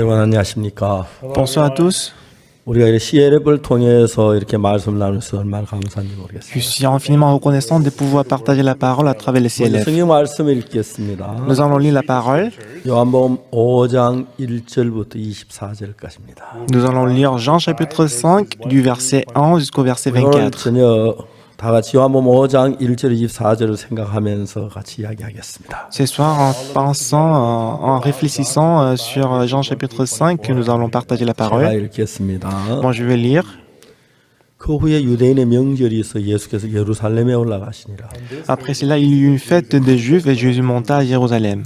여러분 안녕하십니까? Bonsoir à tous. 우리가 이 CLF를 통해서 이렇게 말씀을 나누면서 얼마나 감사한지 Je 모르겠습니다. suis infiniment reconnaissant de pouvoir partager la parole à travers les CLF. 성경 말씀을 읽겠습니다. Nous allons lire la parole. 요한복음 5장 1절부터 24절까지입니다. Nous allons lire Jean chapitre 5 du verset 1 jusqu'au verset 오늘 24. 저녁 다 같이 요한복음 5장 1절 24절을 생각하면서 같이 이야기하겠습니다. Ce soir, en pensant, en réfléchissant sur Jean chapitre 5, que nous allons partager la 제가 parole. 읽겠습니다. Bon, je vais lire. 그 후에 유대인의 명절이 있어 예수께서 예루살렘에 올라가시니라. Après cela, il y eut une fête des Juifs et Jésus monta à Jérusalem.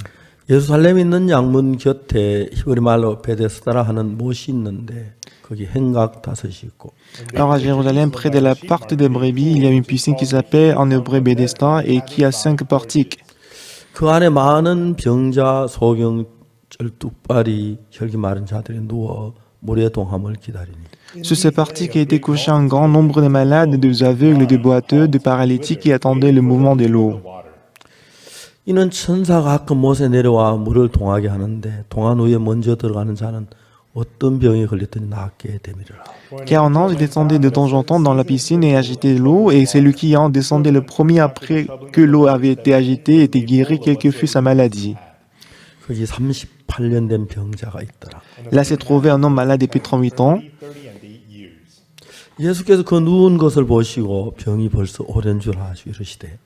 예루살렘에 있는 양문 곁에 히브리 말로 베데스다라 하는 못이 있는데 거기 행각 다섯이 있고 Alors à Jérusalem, près de la porte des brebis, il y a une piscine qui s'appelle en hébreu Bédesda et qui a 5 portiques. 그 안에 많은 병자, 소경, 쩔뚝발이, 혈기 마른 자들이 누워 물의 동함을 기다리니 Sur ces portiques étaient couchés un grand nombre de malades, de aveugles, de boiteux, de paralytiques qui attendaient le mouvement de l'eau. 이는 천사가 가끔 못에 내려와 물을 동하게 하는데 동한 후에 먼저 들어가는 자는 어떤 병에 걸렸더니 낫게 되미리라. Car un ange descendait de temps en temps dans la piscine et agitait l'eau, et celui qui en descendait le premier après que l'eau avait été agitée était guéri, quelle que fût sa maladie. 거기 38년 된 병자가 있더라. Là s'est trouvé un homme malade depuis 38 ans. 예수께서 그 누운 것을 보시고 병이 벌써 오랜 줄 아시고 이르시되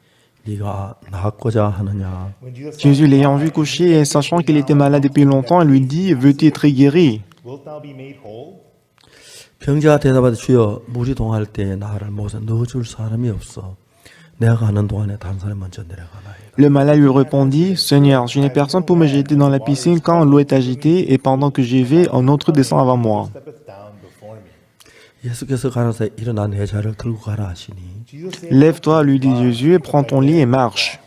네가 낫고자 하느냐. Jésus l'ayant vu coucher et sachant qu'il était malade depuis longtemps, lui dit, veux-tu être guéri? 병자가 대답하되 주여 물이 동할 때에 나를 못에 넣어줄 사람이 없어. 내가 가는 동안에 다른 사람이 먼저 내려가나이다. Le malade lui répondit, Seigneur, je n'ai personne pour me jeter dans la piscine quand l'eau est agitée, et pendant que j'y vais, un autre descend avant moi. 예수께서 가라사대 일어나 내 자를 들고 가라 하시니 Lève-toi, lui dit Jésus, et prends ton lit et marche.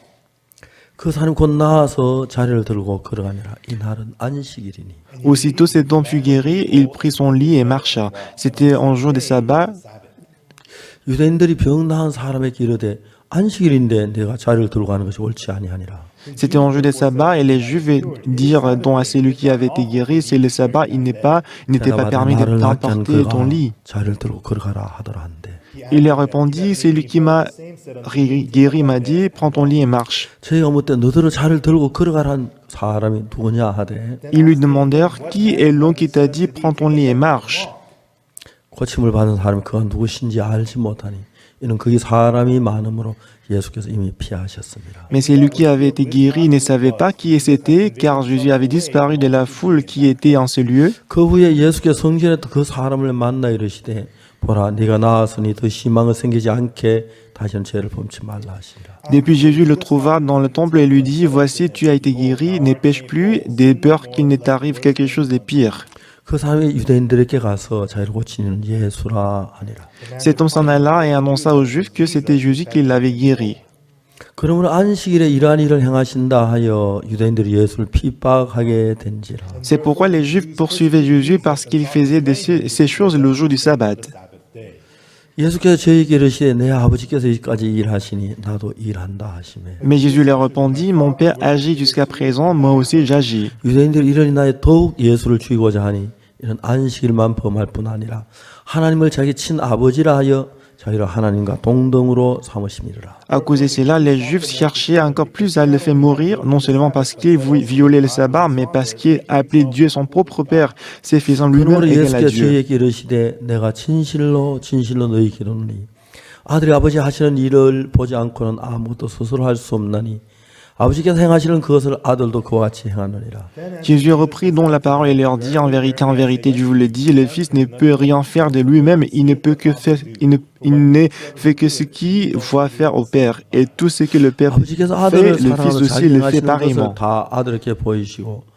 그 사람이 곧 나와서 자리를 들고 걸어가니라. 이 날은 안식일이니 Aussitôt cet homme fut guéri, il prit son lit et marcha. C'était un jour de sabbat. 유대인들이 병 나은 사람에게 이르되 안식일인데 내가 자리를 들고 가는 것이 옳지 아니하니라. C'était un jour de sabbat, et les Juifs dirent donc à celui qui avait été guéri, c'est le sabbat, il n'était pas permis de t'emporter ton lit. 자리를 들고 걸어가라 하더라 한데 Il leur répondit, celui qui m'a guéri m'a dit, prends ton lit et marche. 저희가 묻되 너들은 자리를 들고 걸어가라는 사람이 누구냐 하되 Ils lui demandèrent, qui est l'homme qui t'a dit, prends ton lit et marche? 고침을 받은 사람이 그가 누구신지 알지 못하니 이는 그게 사람이 많음으로 예수께서 이미 피하셨습니다. Mais celui qui avait été guéri ne savait pas qui c'était, car Jésus avait disparu de la foule qui était en ce lieu. 그 후에 예수께서 성전에 그 사람을 만나 이르시되 보라 네가 나았으니 더 심한 생기지 않게 다시는 죄를 범치 말라 하시니라. Depuis Jésus le trouva dans le temple et lui dit, voici tu as été guéri, ne pêche plus, de peur qu'il ne t'arrive quelque chose de pire. 그 사람이 유대인들에게 가서 자기를 고치는 예수라 하니라. Cet homme s'en alla et annonça aux Juifs que c'était Jésus qui l'avait guéri. 그러므로 안식일에 이러한 일을 행하신다 하여 유대인들이 예수를 핍박하게 된지라. C'est pourquoi les Juifs poursuivaient Jésus parce qu'il faisait ces choses le jour du sabbat. 예수께서 저에게 이르시되 내 아버지께서 이까지 일하시니 나도 일한다 하시매. Mais Jésus leur répondit, mon Père agit jusqu'à présent, moi aussi j'agis. 유대인들이 이런 나에 더욱 예수를 죽이고자 하니 이런 안식일만 범할 뿐 아니라 하나님을 자기 친아버지라 하여 자기를 하나님과 동등으로 삼으심이라. À cause de cela, les Juifs cherchaient encore plus à le faire mourir, non seulement parce qu'il violait le sabbat, mais parce qu'il appelait Dieu son propre Père, se faisant lui-même 그러므로 égal à 예수께서 Dieu. 저에게 이르시되 내가 진실로 너희에게 이르노니 아들이 아버지 하시는 일을 보지 않고는 아무것도 스스로 할 수 없나니 아버지께서 행하시는 그것을 아들도 그와 같이 행하느니라. Jésus reprit donc la parole et leur dit, en vérité, je vous le dis, le Fils ne peut rien faire de lui-même, il ne fait que ce qu'il voit faire au Père, et tout ce que le Père 아버지께서 fait, 아들을 le Fils 사랑하는 aussi 자기 le fait 행하시는 것을 pareillement. 다 아들에게 보이시고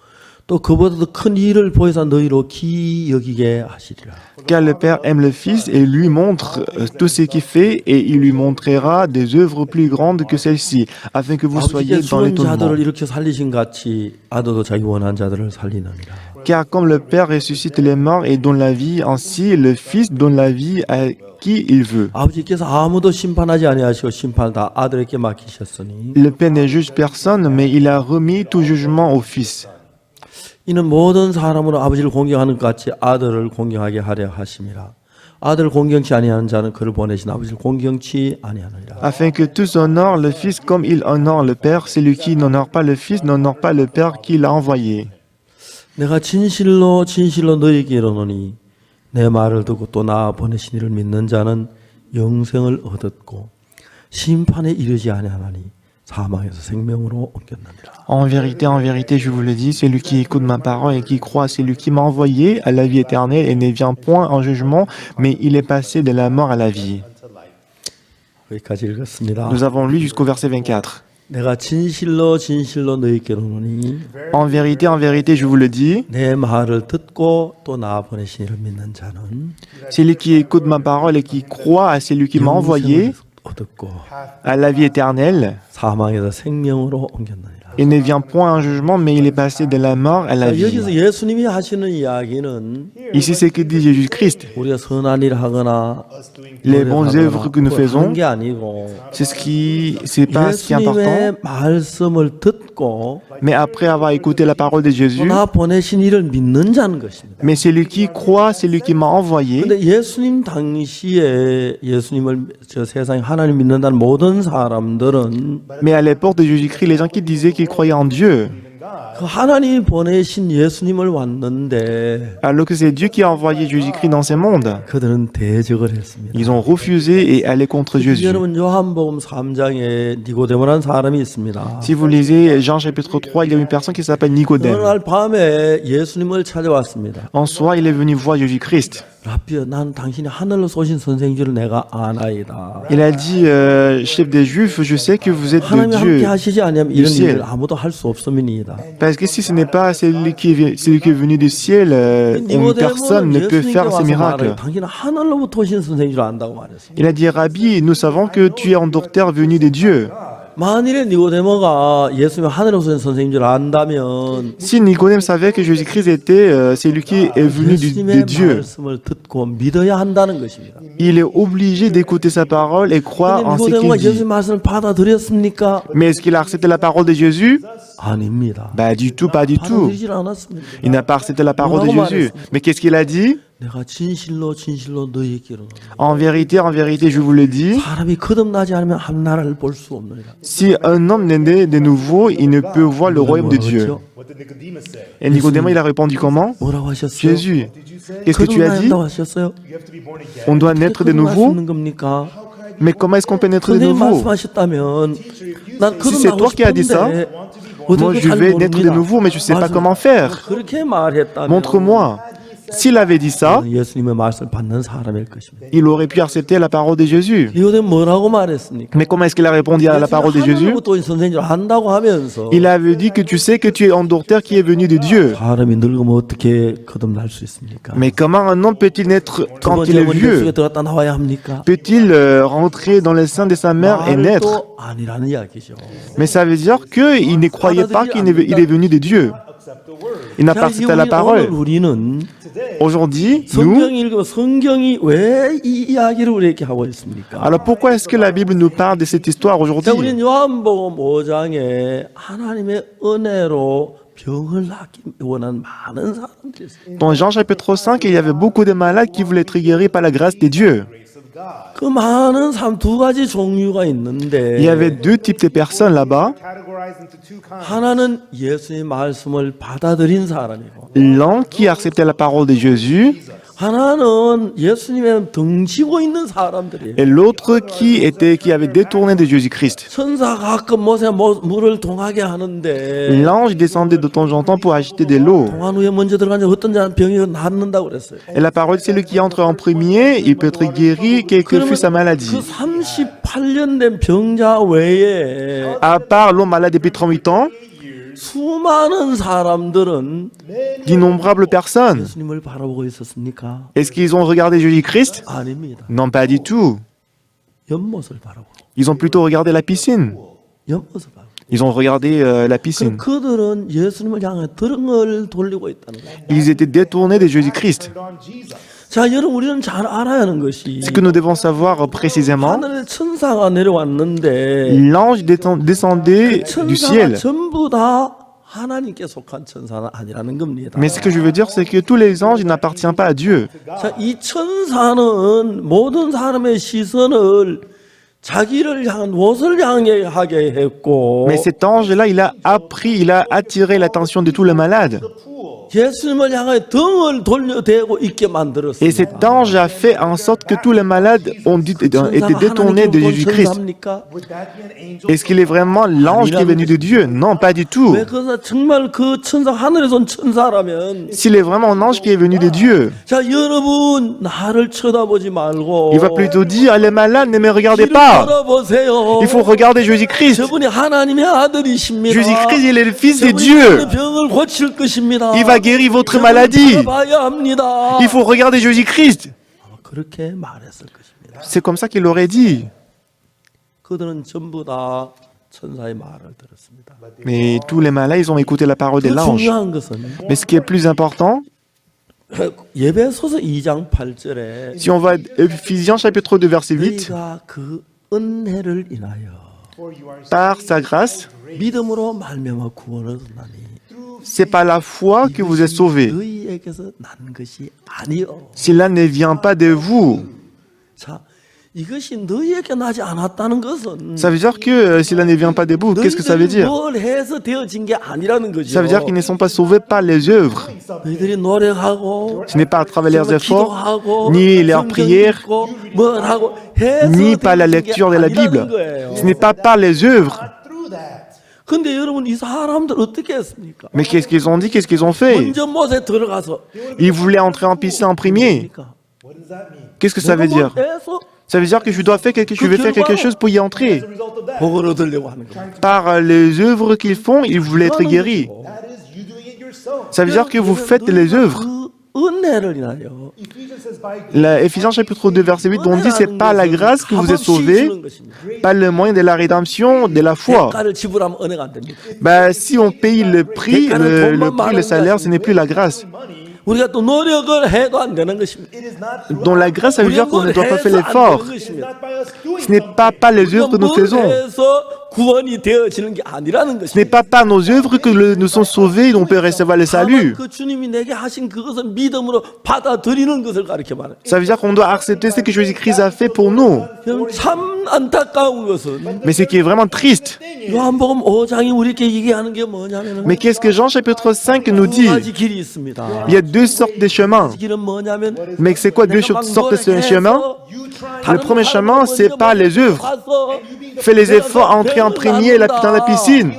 또 그보다도 큰 일을 보여서 너희로 기 여기게 하시리라. Car le Père aime le Fils et lui montre tout ce qu'il fait, et il lui montrera des œuvres plus grandes que celles-ci, afin que vous soyez 아버지께서 dans 죽은 l'étonnement. 자들을 이렇게 살리신 같이 아들도 자기 원하는 자들을 살리느니라. Car comme le Père ressuscite les morts et donne la vie, ainsi le Fils donne la vie à qui il veut. 아버지께서 아무도 심판하지 아니하시고 심판을 다 아들에게 맡기셨으니 Le Père ne juge personne, mais il a remis tout jugement au Fils. 이는 모든 사람으로 아버지를 공경하는 것 같이 아들을 공경하게 하려 하심이라. 아들을 공경치 아니하는 자는 그를 보내신 아버지를 공경치 아니하느니라. Afin que tous honorent le Fils comme il honore le Père, celui qui n'honore pas le Fils n'honore pas le Père qui l'a envoyé. 내가 진실로 진실로 너희에게 이르노니 내 말을 듣고 또 나 보내신 이를 믿는 자는 영생을 얻었고 심판에 이르지 아니하나니 사망에서 생명으로 옮겼느니라. En vérité, je vous le dis, celui qui écoute ma parole et qui croit à celui qui m'a envoyé à la vie éternelle et ne vient point en jugement, mais il est passé de la mort à la vie. 여기까지 읽었습니다. Nous avons lu jusqu'au verset 24. 내가 진실로 진실로 너희에게 이르노니 En vérité, je vous le dis, 내 말을 듣고 또 나 보내신 이를 믿는 자는 celui qui écoute ma parole et qui croit à celui qui m'a envoyé 영생을 얻었고 à la vie éternelle, 사망에서 생명으로 옮겼느니라. il ne vient point en jugement, mais il est passé de la mort à la vie. 여기서 예수님이 하시는 이야기는 Ici, c'est que dit Jésus-Christ. 우리가 선한 일을 하거나 Les bonnes œuvres que nous faisons, 게 아니고 c'est pas ce qui est important. 예수님의 말씀을 듣고 Mais après avoir écouté la parole de Jésus, 나 보내신 이를 믿는 자는 것입니다. mais celui qui croit, celui qui m'a envoyé. 근데 예수님 당시에 예수님을 저 세상에 하나님 믿는다는 모든 사람들은 Mais à l'époque de Jésus-Christ, les gens qui disaient qu'ils croyaient en Dieu, 그 하나님이 보내신 예수님을 왔는데 alors que c'est Dieu qui a envoyé Jésus-Christ dans ce monde, 그들은 대적을 했습니다. ils ont refusé et allé contre Jésus. 여러분 요한복음 3장에 니고데모라는 사람이 있습니다. Si vous lisez Jean chapitre 3, il y a une personne qui s'appelle 어느 Nicodème. 날 밤에 예수님을 찾아왔습니다. En soi, il est venu voir Jésus-Christ. 라비여, 난 당신이 하늘로 쏘신 선생인 줄 내가 아나이다. Il a dit, chef des Juifs, je sais que vous êtes de 하나님이 함께 Dieu. 하시지 않으면 du 이런 ciel. 일을 아무도 할 수 없음이니이다. Parce que si ce n'est pas celui qui est venu du ciel, personne ne peut faire ces miracles. 당신은 하늘로부터 오신 선생인 줄 안다고 말했어. Il a dit, Rabbi, nous savons que tu es un docteur venu de Dieu. 만일에 니고데모가 예수님이 하늘로부터 오신 선생인 줄 안다면 Si Nicodème savait que Jésus-Christ était celui qui est venu de 예수님의 Dieu, 말씀을 듣고 믿어야 한다는 것입니다. il est obligé d'écouter sa parole et croire 근데 en ce qu'il 니고데모가 dit. 예수님의 말씀을 받아들였습니까? Mais est-ce qu'il a accepté la parole de Jésus? 아닙니다. Bah du tout, pas du tout. 받아들이질 않았습니다. Il n'a pas accepté la parole de Jésus. Mais qu'est-ce qu'il a dit? 내가 진실로 진실로 너희에게 이르노니 En vérité, je vous le dis, 사람이 거듭나지 않으면 한 나라를 볼 수 없느니라. si un homme n'est né de nouveau, il ne peut voir le royaume de Dieu. Et Nicodème, il a répondu comment? 뭐라고 하셨어요? Jésus, qu'est-ce que tu as dit? 거듭나야 한다고 하셨어요? On doit naître de 거듭날 수 nouveau? 있는 겁니까? Mais comment est-ce qu'on peut naître de 선생님 nouveau? 말씀하셨다면 난 Si c'est 거듭나고 toi qui as dit ça, 싶은데 moi 어떻게 je 잘 vais naître de 모릅니다. nouveau, mais je ne sais pas 말씀- comment faire. 그렇게 말했다면 Montre-moi. S'il avait dit ça, 예수님의 말씀을 받는 사람일 것입니다. il aurait pu accepter la parole de Jésus. 이거는 뭐라고 말했습니까? Mais comment est-ce qu'il a répondu à la parole de Jésus? 하늘로부터 온 선생인 줄 안다고 하면서 Il avait dit que tu sais que tu es un docteur qui est venu de Dieu. 사람이 늙으면 어떻게 거듭날 수 있습니까? Mais comment un homme peut-il naître 두 quand il 번째 est 어머니 vieux? 속에 들어갔다 나와야 합니까? Peut-il rentrer dans le sein de sa mère et naître? 말도 아니라는 이야기죠. Mais ça veut dire qu'il ne croyait pas qu'il est venu de Dieu. Il n'a pas 자, accepté la 오늘 parole. 우리는 Aujourd'hui, nous, 성경 읽으면 성경이 왜 이 이야기를 우리에게 하고 있습니까? alors pourquoi est-ce que la Bible nous parle de cette histoire 자, aujourd'hui? 우리는 요한복음 5장에 하나님의 은혜로 병을 낫기 원하는 많은 사람들이 있어요. Dans Jean chapitre 5, il y avait beaucoup de malades qui voulaient être guéris par la grâce de Dieu. 그 많은 사람 두 가지 종류가 있는데 Il y avait deux types de personnes là-bas. 하나는 예수의 말씀을 받아들인 사람이고 L'un qui acceptait la parole de Jésus 하나는 예수님의 등지고 있는 사람들이에요. et l'autre qui avait détourné de Jésus-Christ. 천사가 가끔 모세 물을 동하게 하는데 L'ange descendait de temps en temps pour agiter de l'eau. 동한 후에 먼저 들어간 자 어떤 자는 병이 낫는다고 그랬어요. Et la parole, c'est celui qui entre en premier, il peut être guéri, quelle que fût sa maladie. 그 38년 된 병자 외에 À part l'homme malade depuis 38 ans, 수많은 사람들은 d'innombrables personnes. 예수님을 바라보고 있었습니까? Est-ce qu'ils ont regardé Jésus-Christ? 아닙니다. Non, pas du tout. 연못을 바라보고 Ils ont plutôt regardé la piscine. 연못을 바라보고 Ils ont regardé la piscine. 그들은 예수님을 향해 등을 돌리고 있다는 거예요. Ils étaient détournés de Jésus-Christ. 자, 여러분 우리는 잘 알아야 하는 것이 Ce que nous devons savoir précisément, 하늘에 천사가 내려왔는데 l'ange descendait du 천사가 ciel. 전부 다 하나님께 속한 천사는 아니라는 겁니다. Mais ce que je veux dire, c'est que tous les anges, ils n'appartiennent pas à Dieu. 자, 이 천사는 모든 사람의 시선을 자기를 향한 무엇을 향해 하게 했고 Mais cet ange-là, il a attiré l'attention de tous les malades. 예수님을 향해 등을 돌려대고 있게 Et 만들었습니다. cet ange a fait en sorte que tous les malades ont été détournés de Jésus-Christ. 천사입니까? Est-ce qu'il est vraiment l'ange qui est venu de Dieu? Non, pas du tout. 왜 그래서 정말 그 천사 하늘에서 온 천사라면 S'il est vraiment un ange qui est venu de Dieu, 자 여러분 나를 쳐다보지 말고 il va plutôt dire, les malades, ne me regardez 길을 pas. 걸어보세요. Il faut regarder Jésus-Christ. 저분이 하나님의 아들이십니다. Jésus-Christ, il est le Fils de 저분이 Dieu. 여러분의 병을 고칠 것입니다. Il va guérir votre 저분을 maladie. 바라봐야 합니다. Il faut regarder Jésus-Christ. 그렇게 말했을 것입니다. C'est comme ça qu'il aurait dit. 그들은 전부 다 천사의 말을 들었습니다. Mais tous les malades, ils ont écouté la parole de 더 l'ange. 중요한 것은 Mais ce qui est plus important, 예배소서 2장 8절에 si on va à Ephésiens chapitre 2 verset 8, 너희가 그 은혜를 인하여 par sa grâce, 믿음으로 말미암아 구원을 얻었나니 c'est par la foi que vous êtes sauvés. 너희에게서 난 것이 아니요. Cela ne vient pas de vous. 자, 이것이 너희에게 나지 않았다는 것은 Ça veut dire que cela ne vient pas de vous. Qu'est-ce que ça veut 너희들이 dire? 뭘 해서 되어진 게 아니라는 거죠. Ça veut dire qu'ils ne sont pas sauvés par les œuvres. 너희들이 노력하고 Ce n'est pas à travers leurs efforts, 기도하고 ni leurs prières, 뭘 하고 해서 ni par la 되어진 게 lecture de la Bible. 아니라는 거예요. Ce n'est pas par les œuvres. 근데 여러분 이 사람들 어떻게 했습니까? Mais qu'est-ce qu'ils ont dit? Qu'est-ce qu'ils ont fait? 먼저 못에 들어가서 Ils voulaient entrer en piscine en premier. 그러니까 Qu'est-ce que ça veut dire? 해서 Ça veut dire que je vais faire quelque chose pour y entrer. 복을 얻으려고 하는 겁니다. Par les œuvres qu'ils font, ils voulaient être guéris. Ça veut dire que vous faites les œuvres. 그 은혜를 인하여 Éphésiens chapitre 2 verset 8, on dit c'est par la grâce que vous êtes sauvés, 주는 것입니다. par le moyen de la rédemption, de la foi. 대가를 지불하면 은혜가 안 됩니다. Ben, si on paye le prix, le salaire, ce n'est plus la grâce. 우리가 또 노력을 해도 안 되는 것입니다. Dans la grâce, ça veut dire qu'on ne doit pas faire l'effort. Ce n'est pas par les œuvres que nous faisons. 해서 구원이 되어지는 게 아니라는 Ce n'est 것입니다. pas par nos œuvres que nous sommes sauvés et on peut recevoir le 다만 salut. 그 주님이 내게 하신 그것을 믿음으로 받아들이는 것을 가르쳐 말해요. Ça veut dire qu'on doit accepter ce que Jésus-Christ a fait pour nous. 여러분, 참 안타까운 것은 Mais ce qui est vraiment triste, 요한복음 5장이 우리에게 얘기하는 게 뭐냐면은 mais qu'est-ce que Jean chapitre 5 nous 두 dit? 가지 길이 있습니다. Il y a deux sortes de chemins. 길은 뭐냐면 Mais c'est quoi deux sortes de chemins? Le premier chemin, c'est par les œuvres. Fais les efforts, entrer en premier dans la piscine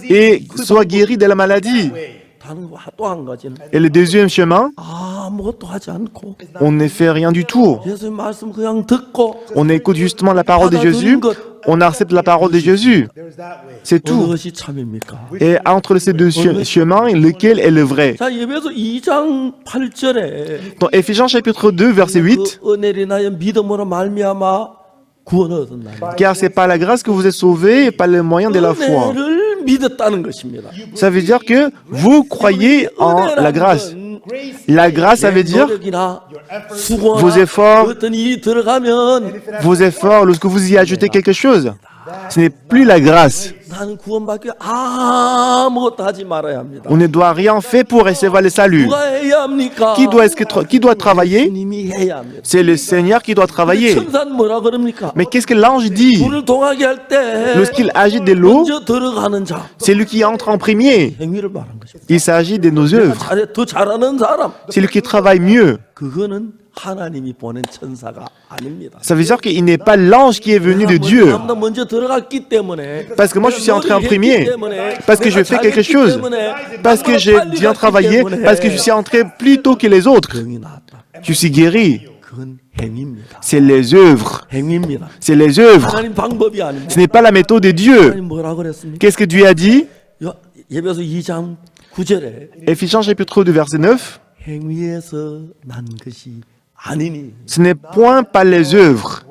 et sois guéri de la maladie. 또 한 가지는 Et le deuxième chemin, 아무것도 하지 않고 on ne fait rien du tout. 예수님 말씀 그냥 듣고 On écoute justement la parole de Jésus, on accepte la parole de Jésus. C'est tout. 무엇이 참입니까? Et entre ces deux chemins, lequel est le vrai? 자, 예배서 2장 8절에 Dans Éphésiens chapitre 2, verset 8, 그 은혜를 인하여 믿음으로 말미암아 구원을 얻었나니 car c'est par la grâce que vous êtes sauvés et par le moyen de la foi. 은혜를 믿었다는 것입니다. Ça veut dire que vous croyez en la grâce. La grâce, ça veut dire 노력이나 수고나 vos efforts, 어떤 일이 들어가면 vos efforts, lorsque vous y ajoutez quelque chose. Ce n'est plus la grâce. 나는 구원받기 아무것도 하지 말아야 합니다. On ne doit rien faire pour recevoir le salut. 누가 해야 합니까? Qui doit travailler? 주님이 해야 합니다. C'est le Seigneur qui doit travailler. 천사는 뭐라 그럽니까? Mais qu'est-ce que l'ange dit? 물을 동하게 할 때 Lorsqu'il agite de l'eau, 먼저 들어가는 자 c'est lui qui entre en premier. 행위를 말한 것입니다. Il s'agit de nos œuvres. 더 잘하는 사람 C'est lui qui travaille mieux. 그거는 하나님이 보낸 천사가 아닙니다. Ça veut dire qu'il n'est pas l'ange qui est venu de Dieu. 나 먼저 들어갔기 때문에 Parce que moi, je suis entré en premier. Parce que je fais quelque chose. Parce que j'ai bien travaillé. Parce que je suis entré plus tôt que les autres. 병이 나았다. Je suis guéri. 그건 행위입니다. C'est les œuvres. 행위입니다. C'est les œuvres. 하나님 방법이 아닙니다. Ce n'est pas la méthode de Dieu. 하나님 뭐라 그랬습니까? Qu'est-ce que Dieu a dit? 예배서 2장 9절에 Éphésiens chapitre 2 verset 9. 행위에서 난 것이 아니니 Ce n'est point par les œuvres.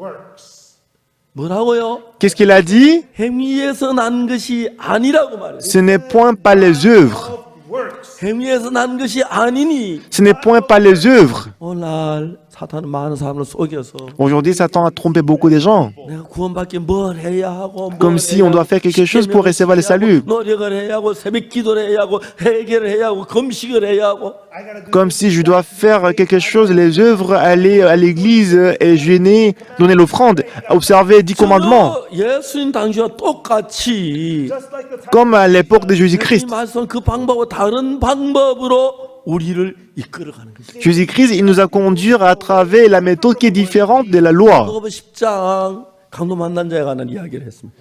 뭐라고요? Qu'est-ce qu'il a dit? 행위에서 난 것이 아니라고 말해요. Ce n'est point par les œuvres. 행위에서 난 것이 아니니 Ce n'est point par les œuvres. 오늘 사탄은 많은 사람을 속여서 Aujourd'hui, Satan a trompé beaucoup de gens, 내가 구원받기 뭘 해야 하고 뭘 comme si 해야 on doit faire quelque chose pour recevoir le salut, 노력을 해야 하고 새벽 기도를 해야 하고 회개를 해야 하고 금식을 해야 하고 comme si je dois faire quelque chose, les œuvres, aller à l'église et jeûner, donner l'offrande, observer 10 commandements, 저 예수님 당시와 똑같이 comme à l'époque de 이 Jésus-Christ. 말씀 그 방법과 다른 방법으로 우리를 이끌어가는 것이죠. Jésus-Christ, il nous a conduits à travers la méthode qui est différente de la loi. 누가복음 10장 강도 만난 자에 관한 이야기를 했습니다.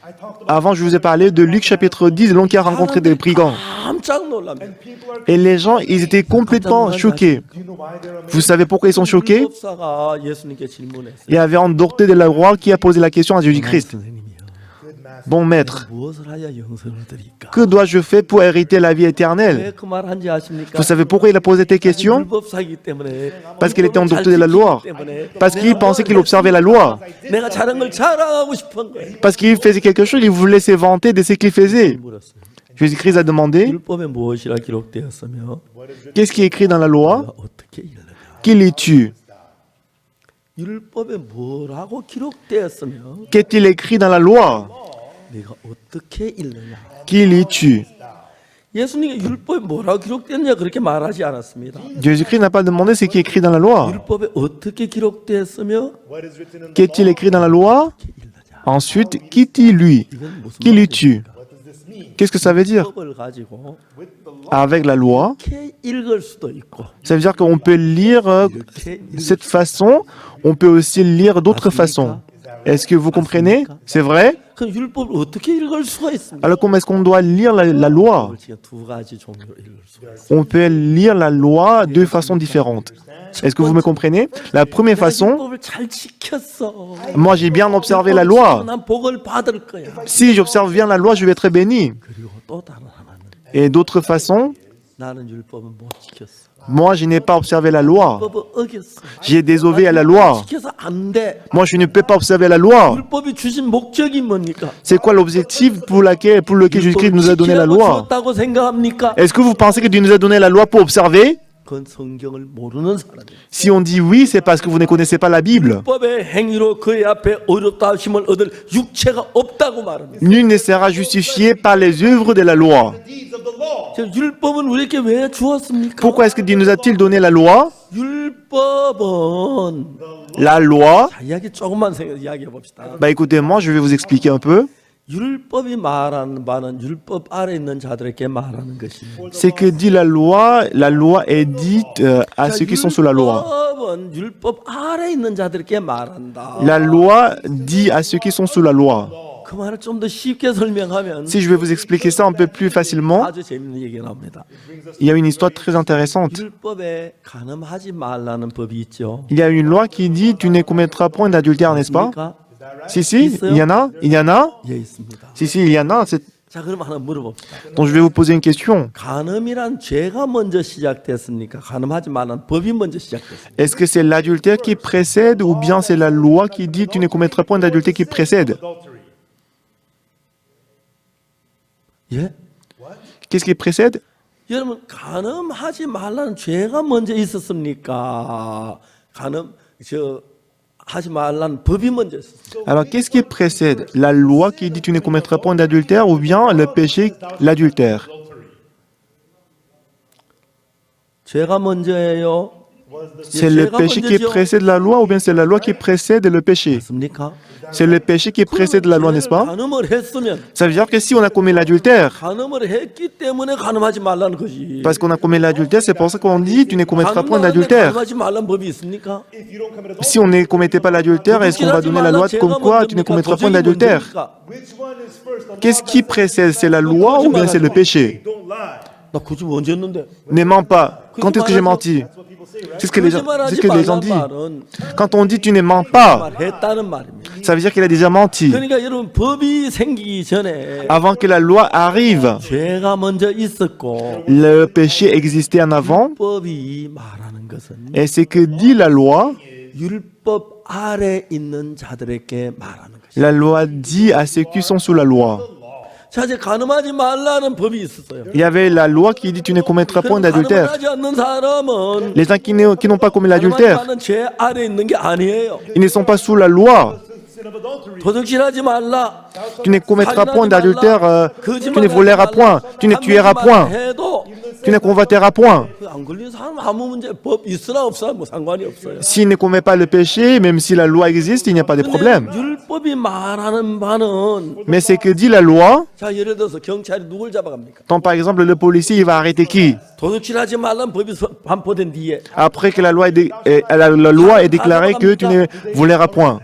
Avant, je vous ai parlé de Luc chapitre 10, l'homme qui a rencontré des brigands. 깜짝 놀랍니다. Et les gens, ils étaient complètement choqués. Vous savez pourquoi ils sont choqués? 율법사가 예수님께 질문했어요. Il y avait un docteur de la loi qui a posé la question à Jésus-Christ. 선생님이요. Bon maître, 무엇을 하여 영생을 얻으리까? que dois-je faire pour hériter la vie éternelle? 왜 그 말 한지 아십니까? Vous savez pourquoi il a posé cette question? 율법사이기 때문에 Parce qu'il était un 율법을 잘 docteur de la loi. 지키기 때문에 Parce qu'il 내가 pensait 뭘 qu'il observait la loi. 내가 잘한 걸 자랑하고 싶은 거예요. Parce qu'il faisait quelque chose, il voulait se vanter de ce qu'il faisait. 물었어요. Jésus-Christ a demandé, 율법에 무엇이라 기록되었으며 qu'est-ce qui est écrit dans la loi? 내가 어떻게 읽느냐? Qui les tue? 율법에 뭐라고 기록되었으며 Qu'est-il écrit dans la loi? 내가 어떻게 읽느냐? Qui les tue? 예수님이 율법에 뭐라고 기록되었냐 그렇게 말하지 않았습니다. Jésus-Christ n'a pas demandé ce qui est écrit dans la loi. 율법에 어떻게 기록되었으며 Qu'est-il écrit dans la loi? 어떻게 읽느냐? Ensuite, qui tue lui? 이건 무슨 Qui le tue? Qu'est-ce que ça veut dire? 율법을 가지고 Avec la loi, 이렇게 읽을 수도 있고 ça veut dire qu'on peut lire 이렇게 읽을 cette façon, on peut aussi lire d'autres façons. Est-ce que vous comprenez? C'est vrai? 그 율법을 어떻게 읽을 수가 있습니까? Alors comment est-ce qu'on doit lire la loi? 율법을 지금 두 가지 종류로 읽을 수가 있어요. On peut lire la loi de façon différente. Est-ce que vous me comprenez? La première façon, 율법을 잘 지켰어. moi j'ai bien observé la loi. 난 복을 받을 거야. Si j'observe bien la loi, je vais être béni. 그리고 또 다른 하나는 Et d'autres façons, 나는 율법을 못 지켰어. moi je n'ai pas observé la loi. 율법을 어겼어. J'ai désobéi à la loi. 지켜서 안 돼. Moi je ne peux pas observer la loi. 율법이 주신 목적이 뭡니까? C'est quoi l'objectif pour lequel Jésus-Christ nous a donné la loi? 줬다고 생각합니까? Est-ce que vous pensez que Dieu nous a donné la loi pour observer? 그건 성경을 모르는 사람이에요. Si on dit oui, c'est parce que vous ne connaissez pas la Bible. 율법의 행위로 그의 앞에 어렵다 하심을 얻을 육체가 없다고 말합니다. Nul ne sera justifié par les œuvres de la loi. 저 율법은 우리에게 왜 주었습니까? Pourquoi est-ce que Dieu nous a-t-il donné la loi? 율법은 La loi, 자, 이야기 조금만 이야기해 봅시다. bah écoutez-moi, je vais vous expliquer un peu. 율법이 말하는 바는 율법 아래 있는 자들에게 말하는 것입니다. C'est que dit la loi est dite à ceux qui sont sous la loi. 율법은 율법 아래 있는 자들에게 말한다. La loi dit à ceux qui sont sous la loi. 그 말을 좀 더 쉽게 설명하면 Si je vais vous expliquer ça un peu plus facilement, 아주 재밌는 얘기가 나옵니다. il y a une histoire très intéressante. 율법에 간음하지 말라는 법이 있죠. Il y a une loi qui dit tu ne commettras point d'adultère, n'est-ce pas? 있습니까? Si, il y en a, il y en a. 예, 있습니다. Si, il y en a. 자, 그럼 하나 물어봅시다. Donc je vais vous poser une question. 간음이란 죄가 먼저 시작됐습니까? 간음하지 말라는 법이 먼저 시작됐습니까? Est-ce que c'est l'adultère qui précède ou bien c'est la loi qui dit tu ne commettras point d'adultère qui précède? 예? Qu'est-ce qui précède? 여러분, 간음하지 말라는 죄가 먼저 있었습니까? 하지 말라는 법이 먼저 있었습니까? Alors qu'est-ce qui précède? La loi qui dit tu ne commettras point d'adultère ou bien le péché, l'adultère? 죄가 먼저예요. C'est le péché qui précède la loi ou bien c'est la loi qui précède le péché? 맞습니까? C'est le péché qui précède la loi, n'est-ce pas? 간음을 했으면 Ça veut dire que si on a commis l'adultère, 간음을 했기 때문에 간음하지 말라는 거지. parce qu'on a commis l'adultère, c'est pour ça qu'on dit tu ne commettras point 간음하는데 d'adultère. 간음하지 말라는 법이 있습니까? Si on ne commettait pas l'adultère, est-ce qu'on va donner la loi comme quoi tu ne commettras point d'adultère? Qu'est-ce qui précède? C'est la loi ou bien c'est le péché? 나 굳이 언제 했는데? Ne mens pas. Quand est-ce que j'ai menti? C'est ce que les gens disent. 말은 Quand on dit tu ne mens pas, 말했다는 말입니다. ça veut dire qu'il a déjà menti. 그러니까 여러분 법이 생기기 전에 Avant que la loi arrive, 죄가 먼저 있었고 le péché existait en avant. 법이 말하는 것은 Et c'est que dit la loi. 율법 아래 있는 자들에게 말하는 것입니다. La loi dit à ceux qui sont sous la loi. 자, 이제 간음하지 말라는 법이 있었어요. Il y avait la loi qui dit tu ne commettras point d'adultère. 간음하지 않는 사람은 Les gens qui n'ont pas commis l'adultère, 간음하는 죄 아래 있는 게 아니에요. ils ne sont pas sous la loi. 도둑질하지 말라. Tu ne commettras point d'adultère, tu ne voleras point, tu ne tueras point, 해도 tu ne convoiteras point. 안 걸린 사람 아무 문제 법 있으나 없으나 뭐 상관이 없어요. S'il ne commet pas le péché, même si la loi existe, il n'y a pas de problème. 율법이 말하는 바는 Mais c'est que dit la loi, 자 예를 들어서 경찰이 누굴 잡아갑니까? quand par exemple le policier il va arrêter qui? 도둑질하지 말라는 법이 반포된 뒤에 Après que la loi est déclarée que tu ne voleras point.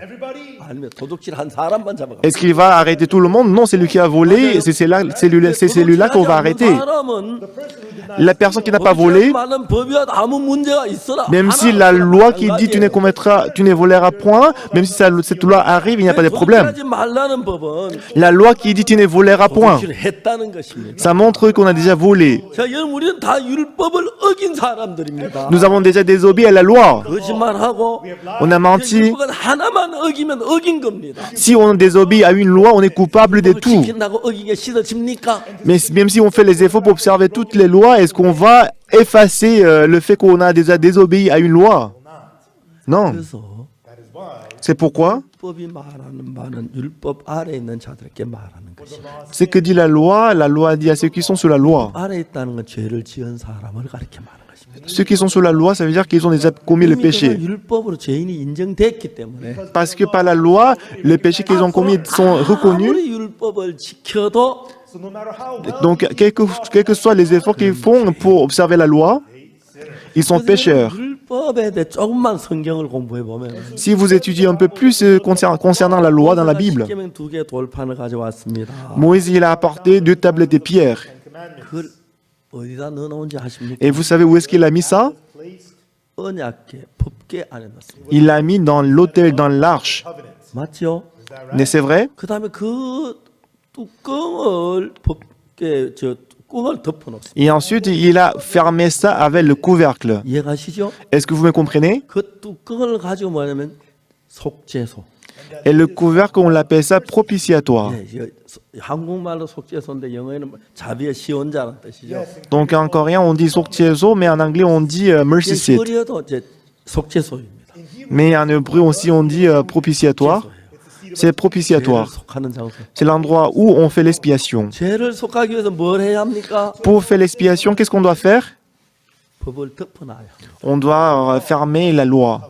아니면 도둑질한 사람만 잡아가. Est-ce qu'il va arrêter tout le monde? Non, c'est lui qui a volé, c'est celui-là qu'on va arrêter. La personne qui n'a pas volé, même si la loi qui dit tu ne voleras point, même si cette loi arrive, il n'y a pas de problème. La loi qui dit tu ne voleras point, ça montre qu'on a déjà volé. 자, 여러분 우리는 다 율법을 어긴 사람들입니다. Nous avons déjà désobéi à la loi. 거짓말하고 On a menti. 율법은 하나만 어기면 어긴 겁니다. Si on désobéit à une loi, on est coupable de tout. 지킨다고 어기게 씻어집니까? Mais même si on fait les efforts pour observer toutes les lois, est-ce qu'on va effacer le fait qu'on a déjà désobéi à une loi? Non. 그래서 C'est pourquoi 율법이 말하는 바는 율법 아래 있는 자들에게 말하는 것입니다. ce que dit la loi dit à ceux qui sont sous la loi. 아래 있다는 건 죄를 지은 사람을 가리켜 말하는 것입니다. Ceux qui sont sous la loi, ça veut dire qu'ils ont déjà commis le 이미 péché. 그건 율법으로 죄인이 인정됐기 때문에 Parce que par la loi, les péchés qu'ils ont commis sont reconnus. 아무리 율법을 지켜도 Donc, quels que soient les efforts qu'ils font pour observer la loi, ils sont pécheurs. 율법에 대해 조금만 성경을 공부해 보면 Si vous étudiez un peu plus concernant la loi dans la Bible, 십계명 2개 돌판을 가져왔습니다. Moïse il a apporté 2 tablettes de pierre. 그걸 어디다 넣어놓은지 아십니까? Et vous savez où est-ce qu'il a mis ça? 언약궤, 법궤 안에 넣습니다. Il l'a mis dans l'autel, dans l'arche. 맞죠? Mais c'est vrai? 그 다음에 그 뚜껑을 법궤 뚜껑을 덮어놓습니다. Et ensuite, il a fermé ça avec le couvercle. 이해가시죠? Est-ce que vous me comprenez? 그 뚜껑을 가지고 뭐냐면 속죄소. Et le couvercle, on l'appelle ça propitiatoire. 예, 한국말로 속죄소인데 영어에는 자비의 시원자라는 뜻이죠. Donc en coréen, on dit 속죄소, mais en anglais, on dit mercy seat. 히브리어도 이제 속죄소입니다. Mais en hébreu aussi, on dit propitiatoire. C'est 죄를 propitiatoire. 속하는 장소. C'est l'endroit où on fait l'expiation. 죄를 속하기 위해서 뭘 해야 합니까? Pour faire l'expiation, qu'est-ce qu'on doit faire? 법을 덮어놔요. On doit fermer la loi.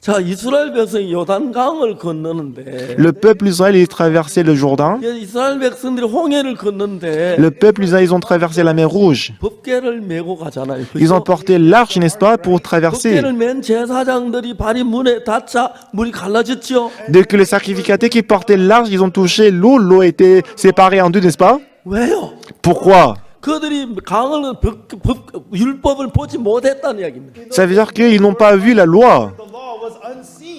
자, 이스라엘 백성이 요단강을 건너는데 Le peuple Israël, il traversait le Jourdain. 이스라엘 백성들이 홍해를 건너는데 Le peuple Israël, ils ont traversé la mer Rouge. 법궤를 메고 가잖아요. Ils ont porté l'arche, n'est-ce pas, pour traverser. 법궤를 맨 제사장들이 발이 문에 닿자 물이 갈라졌죠. Dès que les sacrificateurs qui portaient l'arche, ils ont touché l'eau, l'eau était séparée en deux, n'est-ce pas? 왜요? Pourquoi? 그들이 강을 율법을 보지 못했다는 이야기입니다. Ça veut dire qu'ils n'ont pas vu la loi.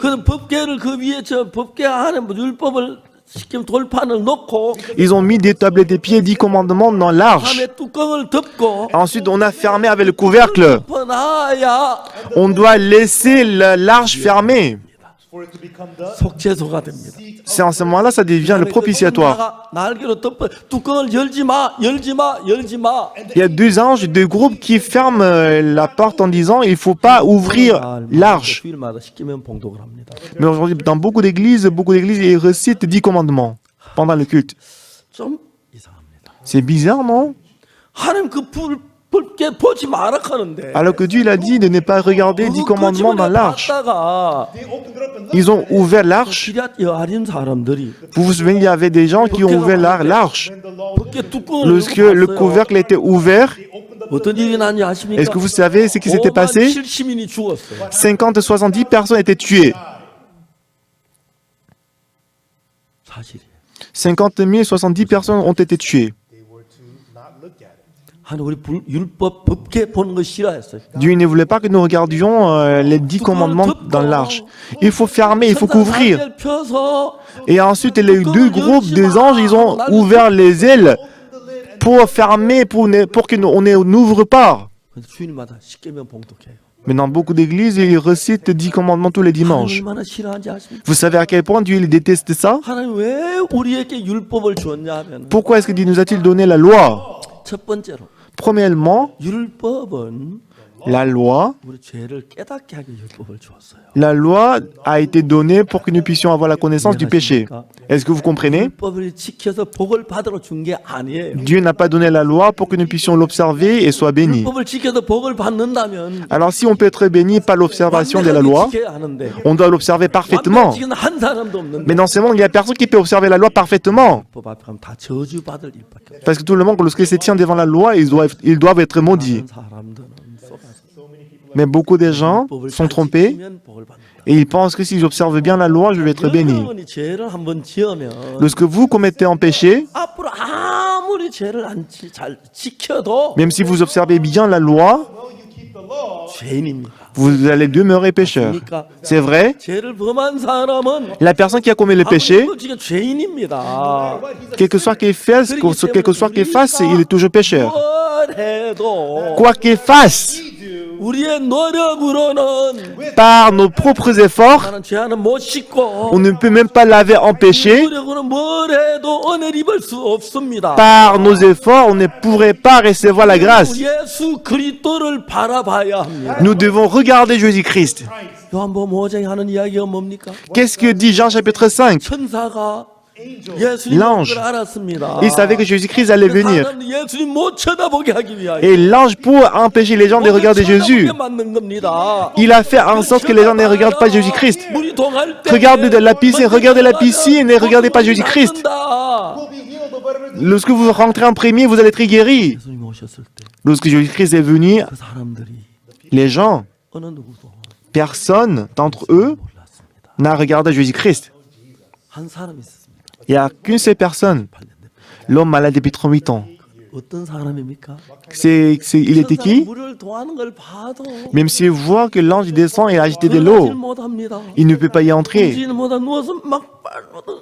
그 법궤를 그 위에 저 법궤 안에 율법을 시키면 돌판을 놓고 Ils ont mis des tablettes de pied, 10 commandements dans l'arche. 다음에 뚜껑을 덮고 Ensuite, on a fermé avec le couvercle. 덮어놔야 On doit laisser l'arche fermée. 속죄소가 됩니다. C'est en ce moment-là, ça devient le propitiatoire. 날개로 덮어 뚜껑을 열지 마, 열지 마, 열지 마. Il y a 2 anges, 2 groupes qui ferment la porte en disant il ne faut pas ouvrir l'arche. 주일마다 십계명 봉독을 합니다. Mais aujourd'hui, dans beaucoup d'églises, ils récitent 10 commandements pendant le culte. 좀 이상합니다. C'est bizarre, non? 하나님 그 법궤 보지 마라 하는데. Alors que Dieu il a dit de ne pas regarder 10 commandements dans l'arche. Ils ont ouvert l'arche. 기럇 여아림 사람들이 Vous vous souvenez, il y avait des gens qui ont ouvert l'arche. 법궤 뚜껑을 Lorsque le couvercle était ouvert, 어떤 일이 났는지 아십니까? est-ce que vous savez ce qui s'était passé? 70인이 죽었어요. 50-70 personnes étaient tuées. 사실이에요. 50 000, 70 personnes ont été tuées. 하나님 우리 율법 법궤 보는 거 싫어했어요. Dieu ne voulait pas que nous regardions les 10 commandements dans l'arche. Il faut fermer, il faut couvrir. 천사를 펴서 Et ensuite, les 2 groupes des anges, ils ont ouvert les ailes pour fermer, pour qu'on n'ouvre pas. 주일마다 십계명 봉독해요. Mais dans beaucoup d'églises, ils récitent 10 commandements tous les dimanches. 얼마나 싫어하는지 아십니까? Vous savez à quel point Dieu il déteste ça? 하나님 왜 우리에게 율법을 줬냐 하면 Pourquoi est-ce que Dieu nous a-t-il donné la loi? 첫 번째로 Premièrement, 율법은 la loi. 우리 죄를 깨닫게 하기 율법을 주었어요. La loi a été donnée pour que nous puissions avoir la connaissance du péché. Est-ce que vous comprenez? 율법을 지켜서 복을 받으러 준 게 아니에요. Dieu n'a pas donné la loi pour que nous puissions l'observer et soit bénis. 율법을 지켜서 복을 받는다면 Alors si on peut être béni par l'observation de la loi, 지켜야 하는데 on doit l'observer parfaitement. 지키는 한 사람도 없는데 Mais dans ce monde, il n'y a personne qui peut observer la loi parfaitement. 율법 앞에 가면 다 저주받을 일밖에 없어요. Parce que tout le monde, lorsqu'il se tient devant la loi, ils doivent être maudits. 사람들은 속아서 Mais beaucoup de gens 율법을 sont 잘 trompés 지키면 복을 받는다. et ils pensent que si j'observe bien la loi, je vais être béni. 여러분이 죄를 한번 지으면 Lorsque vous commettez un péché, 앞으로 아무리 죄를 잘 지켜도 même si vous observez bien la loi, 죄인입니다. vous allez demeurer pécheur. C'est vrai? 죄를 범한 사람은 La personne qui a commis le péché, 아무리 죄인입니다. quel que soit qu'il fasse, il est toujours pécheur. 뭘 해도 Quoi qu'il fasse, 우리의 노력으로는 par nos propres efforts, 나는 죄 하나 못 씻고 on ne peut même pas laver en péché. 노력으로는 뭘 해도 은혜를 입을 수 없습니다. Par nos efforts, on ne pourrait pas recevoir la grâce. 예수 그리스도를 바라봐야 합니다. Nous devons regarder Jésus-Christ. 요한복음 5장에 하는 이야기가 뭡니까? Qu'est-ce que dit Jean chapitre 5? 천사가 예수님을 L'ange. 알았습니다. Il savait que Jésus-Christ allait venir. 예수님 못 쳐다보게 하기 위하여 Et l'ange, pour empêcher les gens de regarder Jésus, 만든 겁니다. il a fait en sorte que les gens ne regardent pas Jésus-Christ. 물이 동할 때 Regardez la piscine, regardez la piscine et regardez pas Jésus-Christ. Lorsque vous rentrez en premier, vous allez être guéri. 예수님 오셨을 때 그 Lorsque Jésus-Christ est venu, 사람들이 les gens, 어느 누구도 personne d'entre eux 몰랐습니다. n'a regardé Jésus-Christ. 한 사람이 있었습니다. Il n'y a qu'une seule personne, l'homme malade depuis 38 ans. 어떤 사람입니까? Il était qui? 물을 도하는 걸 봐도 Même s'il voit que l'ange descend et agite de l'eau, 들어가질 못합니다. il ne peut pas y entrer. 움직이는 못하 누워서 막 빨고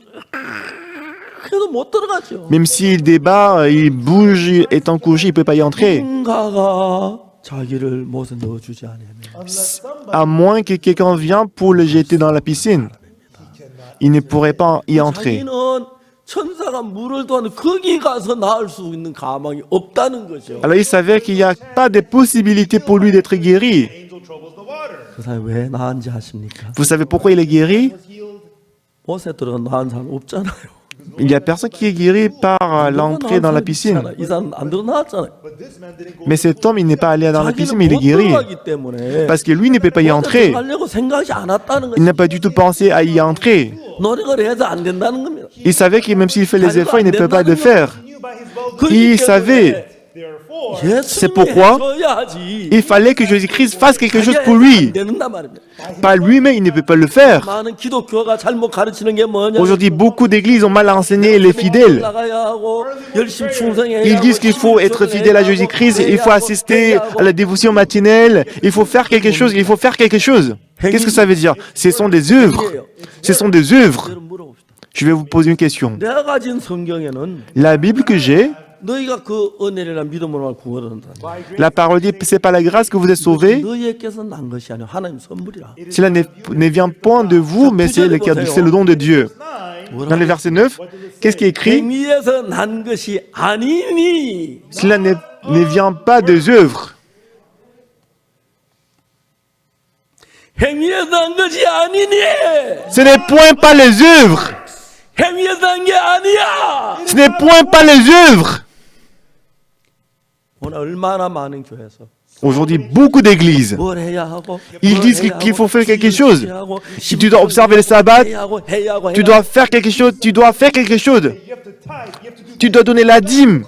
그래도 못 들어가죠. Même s'il débat, il bouge, étant couché, il ne peut pas y entrer. 누군가가 자기를 못에 넣어주지 않으면 À moins que quelqu'un vienne pour le jeter dans la piscine. Il ne pourrait pas y entrer. 자기는 천사가 물을 도하는 거기 가서 나을 수 있는 가망이 없다는 거죠. Alors il savait qu'il n'y a pas de possibilité pour lui d'être guéri. 그 사람이 왜 나은지 아십니까? Vous savez pourquoi il est guéri? 못에 들어가 나은 사람 없잖아요. Il n'y a personne qui est guéri par l'entrée dans la piscine. 이 사람 안 들어 나왔잖아요. Mais cet homme, il n'est pas allé dans la piscine, mais il est 못 guéri. 들어가기 때문에 Parce que lui ne peut pas y entrer. 들어가려고 생각이 안 왔다는 Il 거죠. n'a pas du tout pensé à y entrer. 노력을 해서 안 된다는 겁니다. Il savait que même s'il fait les efforts, il ne peut pas le faire. 그렇기 Il savait. C'est pourquoi il fallait que Jésus-Christ fasse quelque chose pour lui. Par lui-même, il ne peut pas le faire. 많은 기독교가 잘못 가르치는 게 뭐냐? Aujourd'hui, beaucoup d'églises ont mal enseigné les fidèles. 올라가야 하고 열심히 충성해야 Ils 하고, disent qu'il faut être fidèle à Jésus-Christ, il faut assister à la dévotion matinelle, il faut faire quelque chose, il faut faire quelque chose. Qu'est-ce que ça veut dire? Ce sont des œuvres. Ce sont des œuvres. 여러분 물어봅시다. Je vais vous poser une question. 내가 가진 성경에는 La Bible que j'ai, 너희가 그 은혜라는 믿음으로 구원한다. la parole dit, c'est pas la grâce que vous êtes sauvés. 너희에게서 난 것이 아니라 하나님 선물이라. Cela ne vient point de vous, mais c'est le don de Dieu. Dans le verset 9, qu'est-ce qui est écrit? 행위에서 난 것이 아니니. Cela ne vient pas des œuvres. 행위에서 난 것이 아니니. Ce n'est point pas les œuvres. 행위에서 난 게 아니야. Ce n'est point pas les œuvres. 오늘 얼마나 많은 교회에서 Aujourd'hui, beaucoup d'églises, 뭘 해야 하고 ils disent qu'il faut faire quelque chose. Si tu dois observer le sabbat, tu dois faire quelque chose, tu dois faire quelque chose. Tu dois donner la dîme,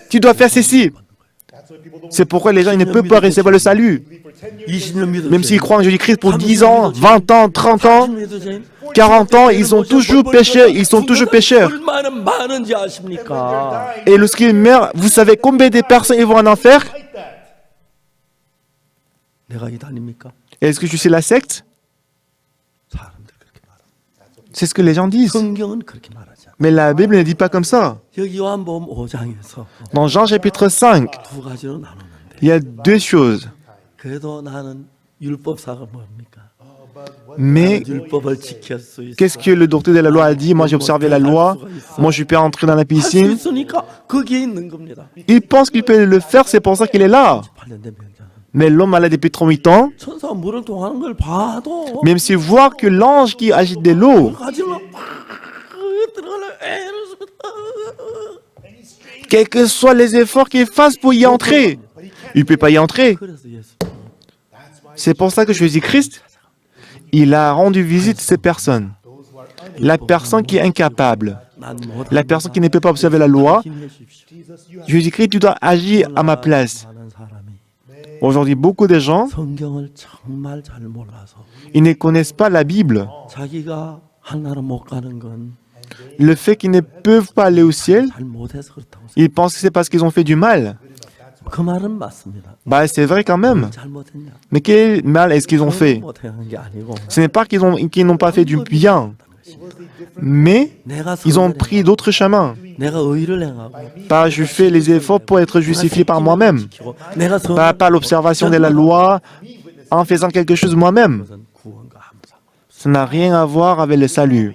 tu dois faire ceci. C'est pourquoi les gens ils ne peuvent pas recevoir le salut. 20년 믿었어요. Même s'ils croient en Jésus-Christ pour 10 ans, 20 ans, 30 ans, 40 ans, ils sont toujours pécheurs, ils sont toujours pécheurs. 얼마나 많은지 아십니까? Et lorsqu'ils meurent, vous savez combien de personnes ils vont en enfer? 내가 이 다닙니까? Est-ce que je suis la secte? 사람들 그렇게 말합니다. C'est ce que les gens disent. 성경은 그렇게 말하지 않아. Mais la Bible ne dit pas comme ça. 여기 요한복음 5장에서 Dans Jean chapitre 5, 두 가지로 나누는데 il y a deux choses. 그래도 나는 율법사가 뭡니까? Mais 율법을 지킬 수 있어. qu'est-ce que le docteur de la loi a dit? Moi, j'ai observé la loi. Moi, je peux entrer dans la 할수 piscine. 있으니까 거기에 있는 겁니다. Il pense qu'il peut le faire, c'est pour ça qu'il est là. 8년된 병자는 Mais l'homme malade depuis 38 ans, 천사가 물을 통하는 걸 봐도 même si voir que l'ange qui agite de l'eau, 가지면 막 들어가려 애를 씁니다. quels que soient les efforts qu'il fasse pour y entrer, il ne peut pas y entrer. 그래서 예수 C'est pour ça que Jésus-Christ, il a rendu visite à ces personnes. La personne qui est incapable, 난 못. la personne qui ne peut pas observer la loi, 힘내 주십시오. Jésus-Christ, tu dois agir à ma place. 많은 사람이 Aujourd'hui, beaucoup de gens, 성경을 정말 잘 몰라서 ils ne connaissent pas la Bible. 자기가 하나로 못 가는 건 Le fait qu'ils ne peuvent pas aller au ciel, 잘 못해서 그렇다고 생각해요. ils pensent que c'est parce qu'ils ont fait du mal. 그 말은 맞습니다. Bah, c'est vrai quand même. 잘못했냐? Mais quel mal est-ce qu'ils ont fait? 못한 게 아니고 Ce n'est pas qu'ils n'ont pas fait du bien, mais 내가 ils ont 선을 pris d'autres chemins. 내가 의를 행하고 Pas je fais les efforts pour être justifié par moi-même. 지키고 내가 선 Pas par l'observation de la loi, en faisant quelque chose moi-même. 그것은 구원과 아무 상관없어. Ça n'a rien à voir avec le salut.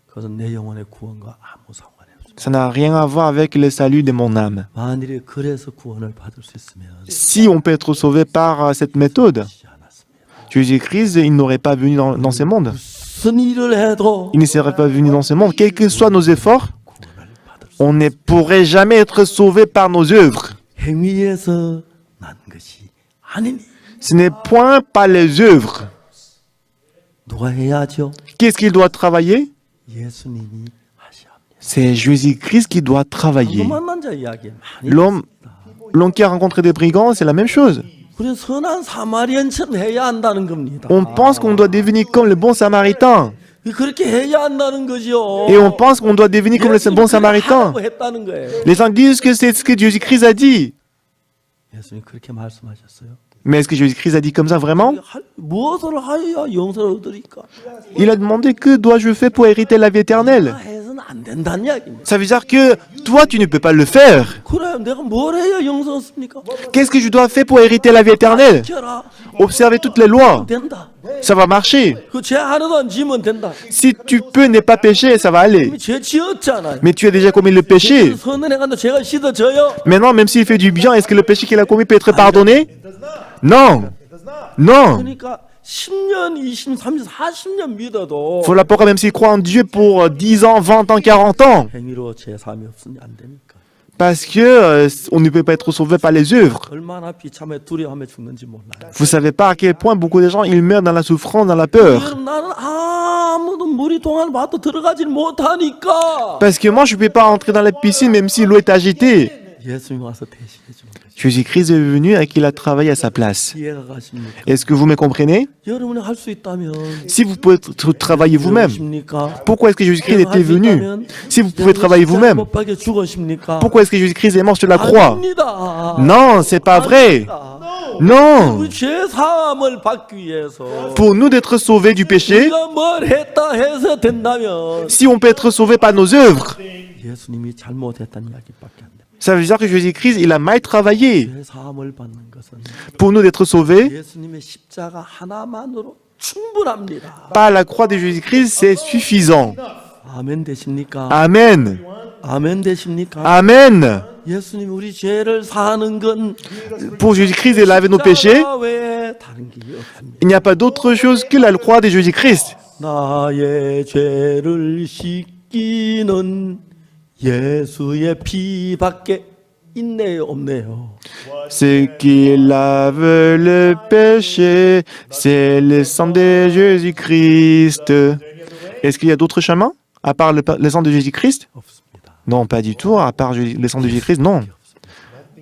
그것은 내 영혼의 구원과 아무 상관이 없어. Ça n'a rien à voir avec le salut de mon âme. 만일에 그래서 구원을 받을 수 있으면 Si on peut être sauvé par cette méthode, 하지 않았습니다. Jésus-Christ, il n'aurait pas venu dans ce monde. 무슨 일을 해도 Il ne serait pas venu dans ce monde. Quels que soient nos efforts, 구원을 받을 수 on ne pourrait jamais être sauvé par nos œuvres. 행위에서 난 것이 아니니 Ce n'est point par les œuvres. 누가 해야죠? Qu'est-ce qu'il doit travailler? 예수님이 하셔야 합니다. C'est Jésus-Christ qui doit travailler. 방금 만난 자 이야기 많이 L'homme qui a rencontré des brigands, c'est la même chose. 우리는 선한 사마리안처럼 해야 한다는 겁니다. On pense qu'on doit devenir comme le bon samaritain. 그렇게 해야 한다는 거죠. Et on pense qu'on doit devenir comme le bon samaritain. 하라고 했다는 거예요. Les gens disent que c'est ce que Jésus-Christ a dit. 예수님 그렇게 말씀하셨어요. Mais est-ce que Jésus-Christ a dit comme ça vraiment? 무엇을 하여야 영생을 얻으리까? Il a demandé que dois-je faire pour hériter la vie éternelle. 해서는 안 된다는 이야기입니다. Ça veut dire que toi, tu ne peux pas le faire. 그래, 내가 뭘 해야 영생 얻습니까? Qu'est-ce que je dois faire pour hériter la vie éternelle? 지켜라. Observer toutes les lois. 된다. Ça va marcher. 그죄 하나도 안 지으면 된다. Si tu peux ne pas pécher, ça va aller. 이미 죄 지었잖아요. Mais tu as déjà commis le péché. 선을 해간다 죄가 씻어져요. Maintenant, même s'il fait du bien, est-ce que le péché qu'il a commis peut être pardonné? Non. Non. 그러니까 10년, 20, 30, 40년 믿어도 Voilà pourquoi même s'il croit en Dieu pour 10 ans, 20 ans, 40 ans. 행위로 제 삶이 없으니 안 됩니까? Parce que on ne peut pas être sauvé par les œuvres. 얼마나 비참해 두려워하며 죽는지 몰라요. Vous savez pas à quel point beaucoup de gens ils meurent dans la souffrance, dans la peur. 여러분 나는 아무도 물이 동안 봐도 들어가질 못하니까 Parce que moi je ne peux pas entrer dans la piscine même si l'eau est agitée. 예수님 와서 대신해 주는 거죠. Jésus-Christ est venu et qu'il a travaillé à sa place. 이해가 가십니까? Est-ce que vous me comprenez? 여러분이 할 수 있다면 Si vous pouvez travailler vous-même, 죽으십니까? pourquoi est-ce que Jésus-Christ était venu? Si vous pouvez travailler vous-même, 못 박여 죽으십니까? pourquoi est-ce que Jésus-Christ est mort sur la croix? 아닙니다. Non, c'est pas vrai. Non. 우리 죄 사함을 받기 위해서 Pour nous d'être sauvés du péché, 우리가 뭘 했다 해서 된다면 si on peut être sauvé par nos œuvres, 예수님이 잘못했다는 이야기밖에 안 됩니다. ça veut dire que Jésus-Christ, il a mal travaillé. 죄 사함을 받는 것은 Pour nous d'être sauvés, 예수님의 십자가 하나만으로 충분합니다. par la croix de Jésus-Christ, c'est suffisant. 아멘 되십니까? Amen. 아멘 되십니까? Amen. 예수님 우리 죄를 사는 건 Pour Jésus-Christ, il avait nos péchés. 십자가 외에 다른 길이 없습니다. Il n'y a pas d'autre chose que la croix de Jésus-Christ. 나의 죄를 씻기는 예수의 피밖에 있네요, 없네요. Ce qui lave le péché, c'est le sang de Jésus-Christ. Est-ce qu'il y a d'autres chemins à part le sang de Jésus-Christ? 없습니다. Non, pas du tout. À part le sang de Jésus-Christ, non.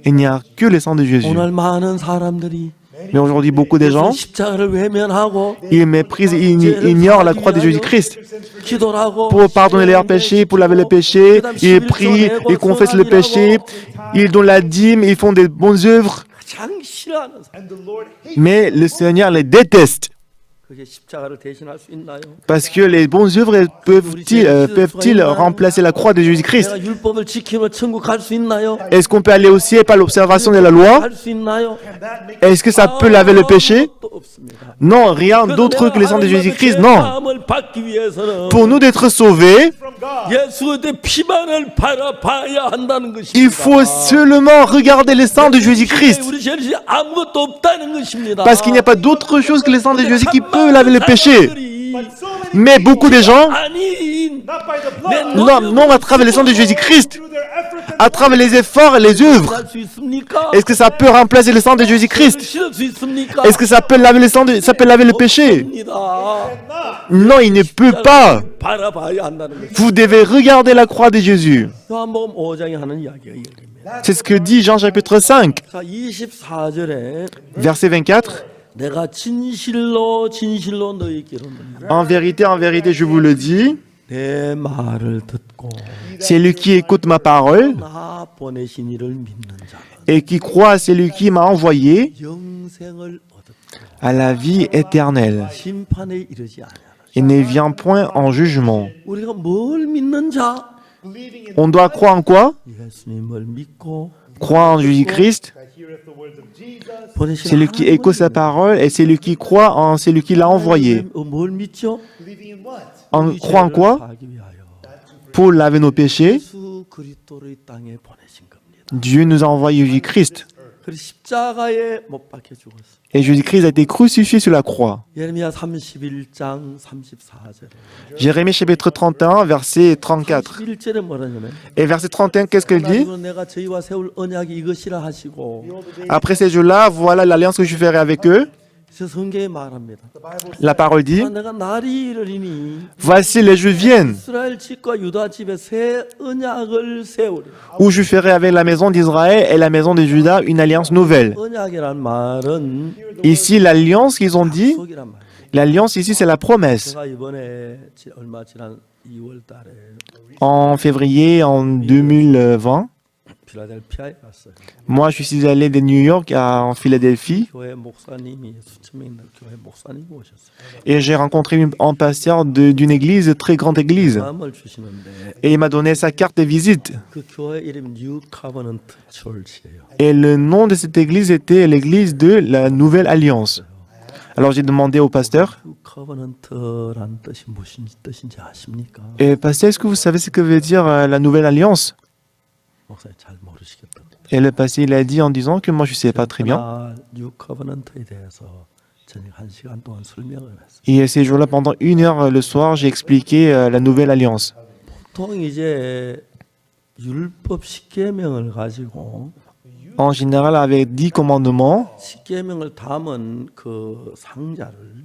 Il n'y a que le sang de Jésus. 오늘 많은 사람들이 Mais aujourd'hui, beaucoup de gens, 십자가를 외면하고 ils méprisent, ils ignorent la croix de Jésus-Christ. 기도를 하고 Pour pardonner leurs péchés, pour laver les péchés, ils prient, ils confessent le péché, ils donnent la dîme, ils font des bonnes œuvres. 가장 싫어하는 사람. Mais le Seigneur les déteste. 그게 십자가를 대신할 수 있나요? Parce que les bonnes œuvres peuvent-ils remplacer la croix de Jésus-Christ? 내가 율법을 지키면 천국 갈 수 있나요? Est-ce qu'on peut aller au ciel par l'observation de la loi? 갈 수 있나요? Est-ce que ça peut laver le péché? 아무것도 없습니다. Non, rien d'autre que le sang de Jésus-Christ, non. 마음을 받기 위해서는 Pour nous d'être sauvés, 예수의 피만을 바라봐야 한다는 것입니다. il faut seulement regarder le sang de Jésus-Christ. 우리 죄이 아무것도 없다는 것입니다. Parce qu'il n'y a pas d'autre chose que le sang de Jésus qui peut laver le péché. Mais beaucoup de gens, non à travers le sang de Jésus-Christ, à travers les efforts et les œuvres. Est-ce que ça peut remplacer le sang de Jésus-Christ? Est-ce que ça peut laver ça peut laver le péché? Non, il ne peut pas. 바라봐야 한다는 것입니다. Vous devez regarder la croix de Jésus. 요한복음 5장이 하는 이야기가 이겁니다. C'est ce que dit Jean chapitre 5, 자, 24절에 verset 24. 내가 진실로 진실로 너희에게 이르노니 En vérité, je vous le dis, 내 말을 듣고 celui qui écoute ma parole 나 보내신 이를 믿는 자는 et qui croit à celui qui m'a envoyé 영생을 얻었고 a la vie éternelle 심판에 이르지 아니하라. et ne vient point en jugement. 우리가 뭘 믿는 자? On doit croire en quoi? 예수님을 믿고 Croire en Jésus-Christ, 보내신 celui qui écoute sa parole et celui qui croit en celui qui l'a envoyé. 뭘 믿죠? Croit en quoi? 하기 위하여 Pour laver nos péchés, 예수 그리스도를 이 땅에 보내신 겁니다. Dieu nous a envoyé Jésus-Christ. 그리고 십자가에 못 박혀 죽었어요. Et Jésus-Christ a été crucifié sur la croix. 예레미야 31장 34절. Jérémie chapitre 31, verset 34. 31절에 뭐라냐면 Et verset 31, qu'est-ce qu'elle dit? 하나님은 내가 저희와 세울 언약이 이것이라 하시고 Après ces jours-là, voilà l'alliance que je ferai avec eux. 저 성경에 말합니다. La parole dit, 내가 날이 이르리니 voici les jours viennent 이스라엘 집과 유다 집에 새 언약을 세우리. où je ferai avec la maison d'Israël et la maison de Juda une alliance nouvelle. 언약이란 말은 Ici, l'alliance qu'ils ont dit, 속이란 말이에요. l'alliance ici, c'est la promesse. 제가 이번에 얼마 지난 2월 달에 En février, en 2020, 필라델피아에 갔어요. moi, je suis allé de New York en Philadelphie 교회 목사님이 수천 명 있는 교회 목사님이 오셨어요. et j'ai rencontré un pasteur d'une église, très grande église. 마음을 주시는데 Et il m'a donné sa carte de visite. 그 교회 이름이 뉴 카버넌트 철치예요. Et le nom de cette église était l'église de la Nouvelle Alliance. Alors j'ai demandé au pasteur, 뉴 카버넌트란 뜻이 무슨 뜻인지 아십니까? pasteur, est-ce que vous savez ce que veut dire la Nouvelle Alliance? 목사님 잘 모르시겠다. Et le pasteur il a dit en disant que moi je ne sais pas très bien. 뉴 카버넌트에 대해서 저녁 1시간 동안 설명을 했어요. Et ces jours-là, pendant 1 heure le soir, j'ai expliqué la Nouvelle Alliance. 보통 이제 율법 10계명을 가지고 En général, avec 10 commandements, 10계명을 담은 그 상자를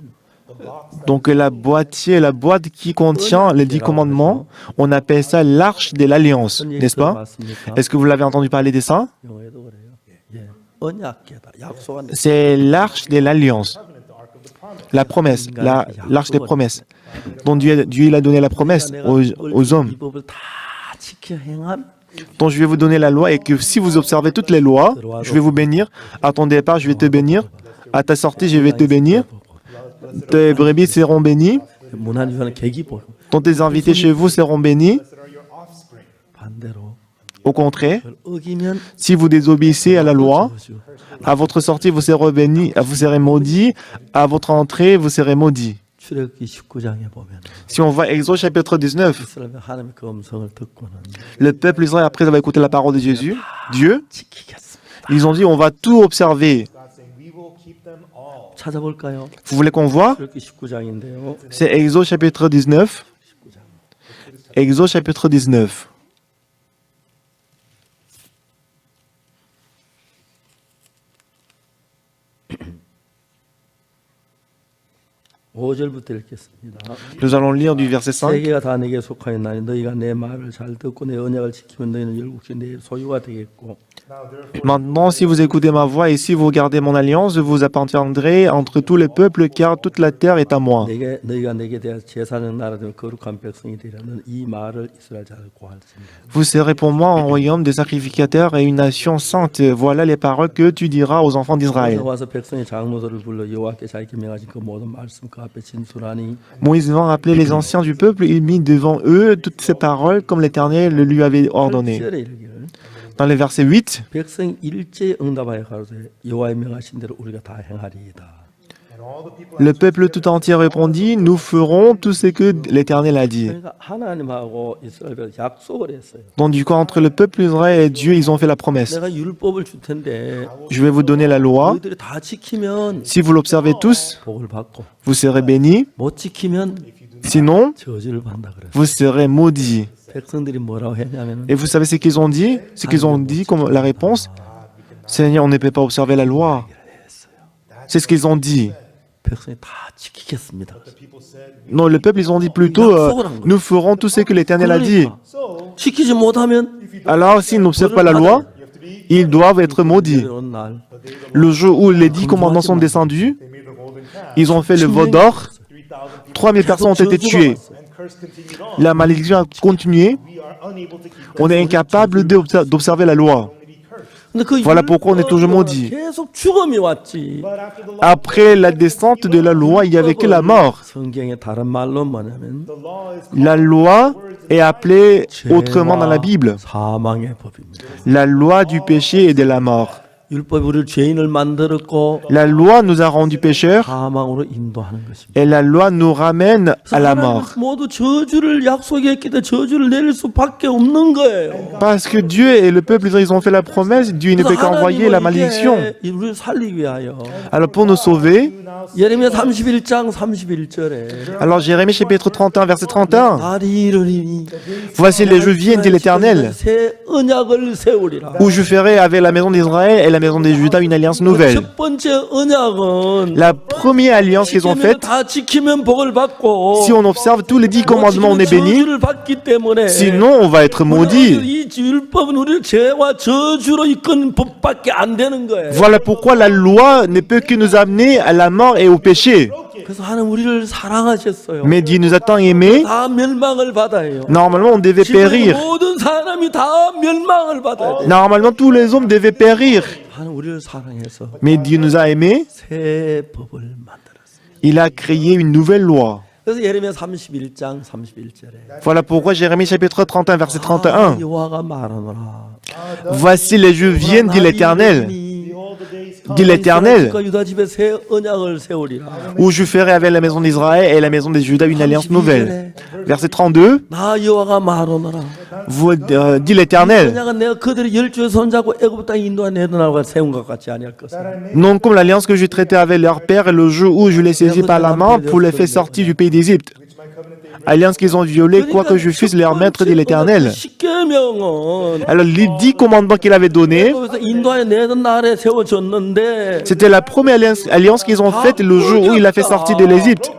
donc la boîte qui contient les 10 commandements, on appelle ça l'arche de l'Alliance, n'est-ce pas? 맞습니까? Est-ce que vous l'avez entendu parler de ça? 영어에도 그래요. 예. 언약궤다. 약속한 C'est l'arche de l'Alliance. La promesse, l'arche des promesses. Donc Dieu il a donné la promesse aux hommes. 이 법을 다 지켜 행함. Donc je vais vous donner la loi et que si vous observez toutes les lois, je vais vous bénir. À ton départ, je vais te bénir. À ta sortie, je vais te bénir. Tes brebis seront bénies. 문안 유한의 계기보 Donc tes invités chez vous seront bénis. 반대로 Au contraire, 그걸 어기면 si vous désobéissez à la loi, à votre sortie, vous serez bénis, vous serez maudits. À votre entrée, vous serez maudits. 출애굽기 19장에 보면 Si on voit Exode chapitre 19, 이스라엘 하나님의 그 음성을 듣고는 le peuple Israël, après avoir écouté la parole de Jésus, Dieu, 지키겠습니다. ils ont dit on va tout observer. 찾아볼까요? Vous voulez qu'on voit? 출애굽기 19장인데요. C'est Exode chapitre 19. Exode chapitre 19. 오절부터 읽겠습니다. Nous allons lire du verset 5. 세계가 다 내게 속하였나니 너희가 내 말을 잘 듣고 내 언약을 지키면 너희는 열국이 내 소유가 되겠고 Maintenant, si vous écoutez ma voix et si vous gardez mon alliance, vous appartiendrez entre tous les peuples, car toute la terre est à moi. 너희가 내게 대하여 제사장 나라 되며 거룩한 백성이 되려는 이 말을 이스라엘 자를 고할지니라. Vous serez pour moi un royaume de sacrificateurs et une nation sainte. Voilà les paroles que tu diras aux enfants d'Israël. 와서 백성의 장로들을 불러 여호와께 자기께 명하신 그 모든 말씀 그 앞에 진술하니 Moïse vint appeler les anciens du peuple, il mit devant eux toutes ces paroles comme l'Éternel le lui avait ordonné. 8절에 이르기를 Dans le verset 8, 백성 일제에 응답하여 가로되 여호와의 명하신 대로 우리가 다 행하리이다. le peuple tout entier répondit, nous ferons tout ce que l'Éternel a dit. 그러니까 하나님하고 이스라엘과 약속을 했어요. Donc du coup, entre le peuple Israël et Dieu, ils ont fait la promesse. 내가 율법을 줄 텐데 Je vais vous donner la loi. 너희들이 다 지키면 Si vous l'observez tous, 복을 받고 vous serez bénis. 못 지키면 Sinon, 저주를 받는다 그랬어요. vous serez maudits. 백성들이 뭐라고 했냐면 Et vous savez ce qu'ils ont dit? Ce qu'ils ont dit comme la réponse, Seigneur, on ne peut pas observer la loi. C'est ce qu'ils ont dit. 백성이 다 지키겠습니다. Non, le peuple, ils ont dit plutôt, nous ferons tout ce que l'Éternel a dit. 지키지 못하면 Alors, s'ils n'observent pas la loi, ils doivent être maudits. 어느 날 Le jour où les 10 commandants sont descendus, ils ont fait le veau d'or. 3000 personnes ont été tuées. La malédiction a continué. On est incapable d'observer la loi. 근데 그 Voilà pourquoi on est toujours maudit. 계속 죽음이 왔지. Après la descente de la loi, il n'y avait que la mort. 성경의 다른 말로 뭐냐면 La loi est appelée autrement dans la Bible. 사망의 법입니다. La loi du péché et de la mort. 율법이 우리를 죄인을 만들었고 La loi nous a rendus pécheurs 사망으로 인도하는 것입니다. et la loi nous ramène à la mort. 모두 저주를 약속했기 때문에 저주를 내릴 수밖에 없는 거예요. Parce que Dieu et le peuple, ils ont fait la promesse, Dieu ne peut qu'envoyer la malédiction. 우리를 살리기 위하여 Alors pour nous sauver, 예레미야 31장 31절에 alors Jérémie chapitre 31 verset 31, 날이 이르리니 voici les jours viennent, dit l'Éternel, 새 언약을 세우리라. où je ferai avec la maison d'Israël et la maison de Juda une alliance nouvelle. 첫 번째 언약은 La première alliance qu'ils ont faite, 다 지키면 복을 받고 si on observe tous les 10 commandements, on est béni. 저주를 받기 때문에 Sinon, on va être maudit. 이 율법은 우리를 죄와 저주로 이끄는 법밖에 안 되는 거예요. Voilà pourquoi la loi ne peut que nous amener à la mort et au péché. 그래서 하나님 우리를 사랑하셨어요. Mais Dieu nous a tant aimés, 다 멸망을 받아요. normalement on devait 지금 périr. 모든 사람이 다 멸망을 받아야 돼. Normalement tous les hommes devaient périr. 하나님 우리를 사랑해서 Mais Dieu nous a aimés, 새 법을 만들었어요. il a créé une nouvelle loi. 그래서 예레미야 31장 31절에 Voilà pourquoi Jérémie chapitre 31 verset 31. 여호와가 말하노라. Voici les jours viennent, dit l'Éternel. Dit l'Éternel, 유다 집에 새 언약을 세우리라. où je ferai avec la maison d'Israël et la maison de Juda une alliance nouvelle. Verset 32, 나 여호와가 말하노라. dit l'Éternel. 언약은 내가 그들의 열조에 손잡고 애굽 땅에 인도한 내도나가 세운 것 같지 아니할 것을. Non comme l'alliance que je traitais avec leur père le jour où je les saisis par la main pour les faire sortir du pays d'Égypte. Alliance qu'ils ont violée, quoi que je fusse leur maître, dit l'Éternel. 십계명은 Alors les 10 commandements qu'il avait donnés, 애굽에서 인도하여 내던 날에 세워졌는데 c'était la première alliance qu'ils ont faite le jour où il a fait sortir de l'Égypte.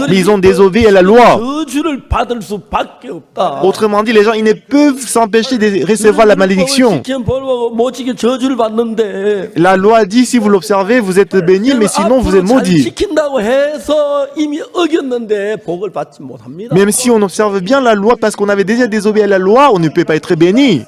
Mais ils ont désobéi à la loi. 저주를 받을 수밖에 없다. Autrement dit, les gens, ils ne peuvent s'empêcher de recevoir la malédiction. 지키면 벌받고 못 지키면 저주를 받는데 La loi dit, si vous l'observez, vous êtes bénis, mais sinon vous êtes 앞으로 잘 maudits. 지킨다고 해서 이미 어겼는데 복을 받지 못합니다. Même si on observe bien la loi parce qu'on avait déjà désobéi à la loi, on ne peut pas être béni.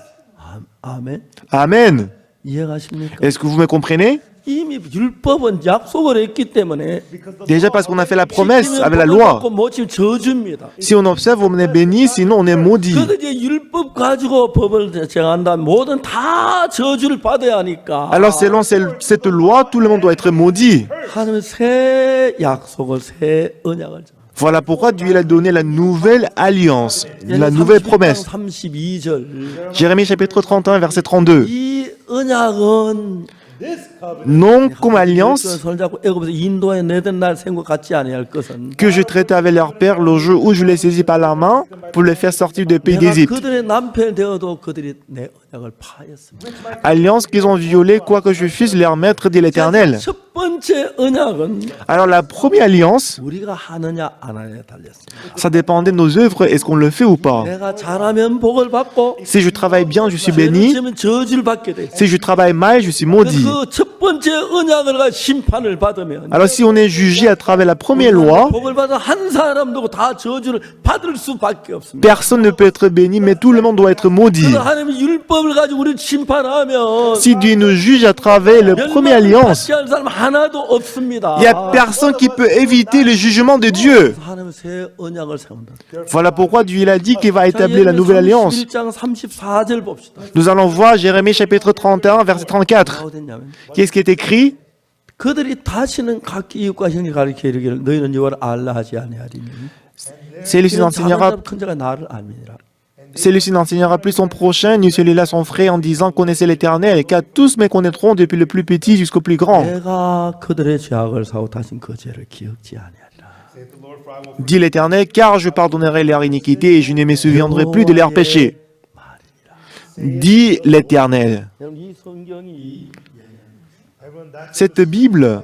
아멘. Amen. 이해가십니까? Est-ce que vous me comprenez? 이미 율법은 약속을 했기 때문에 Déjà parce qu'on a fait la promesse 지키면 avec la 복을 loi. 받고 못 지키면 저주입니다. Si on observe, on est béni, sinon on est maudit. 그래서 이제 율법 가지고 법을 정한다면 모든 다 저주를 받아야 하니까 Alors selon cette loi, tout le monde doit être maudit. 하나님은 새 약속을 새 언약을 Voilà pourquoi Dieu a donné la nouvelle alliance, la nouvelle promesse. 32절 Jérémie chapitre 31, verset 32. 이 언약은 Non comme alliance 손잡고 애굽에서 인도에 내던 날 생과 같지 아니할 것은 que je traitais avec leur père le jour où je les saisis par la main pour les faire sortir du pays 내가 d'Égypte. 그들의 남편 되어도 그들이 내 약을 파였습니다. Alliance qu'ils ont violée, quoi que je fusse leur maître, dit l'Éternel. 첫 번째 언약은 Alors la première alliance, 우리가 하느냐 안 하느냐에 달렸습니다. ça dépendait de nos œuvres, est-ce qu'on le fait ou pas? 내가 잘하면 복을 받고 Si je travaille bien, je suis 죄를 béni. 지으면 저주를 받게 돼. Si je travaille mal, je suis maudit. 그첫 번째 언약을 가 심판을 받으면 Alors si on est jugé à travers la première loi, 복을 받아 한 사람도 다 저주를 받을 수밖에 없습니다. personne ne peut être béni, mais tout le monde doit être maudit. 그래서 하나님이 율법을 가지고 우리를 심판하면 Si Dieu nous juge à travers la première alliance, 받지 않을 사람 하나도 없습니다. il n'y a personne qui peut éviter le jugement de Dieu. 하나님은 새 언약을 세운다. Voilà pourquoi Dieu il a dit qu'il va établir la nouvelle alliance. 31장 34절 봅시다. Nous allons voir Jérémie chapitre 31, verset 34. 뭐가 됐냐면 Qu'est-ce qui est écrit? 그들이 다시는 각기 이웃과 형제 가리켜 이르기를 너희는 여호와를 알라 하지 아니하리니 Celui-ci n'enseignera, 큰 자가 나를 알미니라. celui-ci n'enseignera plus son prochain, ni celui-là son frère, en disant connaissez l'Éternel, car tous me connaîtront depuis le plus petit jusqu'au plus grand. 내가 그들의 죄악을 사고 다신 그 죄를 기억지 아니하리라. Dit l'Éternel, car je pardonnerai leur iniquité et je ne me souviendrai plus de leurs péchés. Dit l'Éternel. 여러분 이 성경이 Cette Bible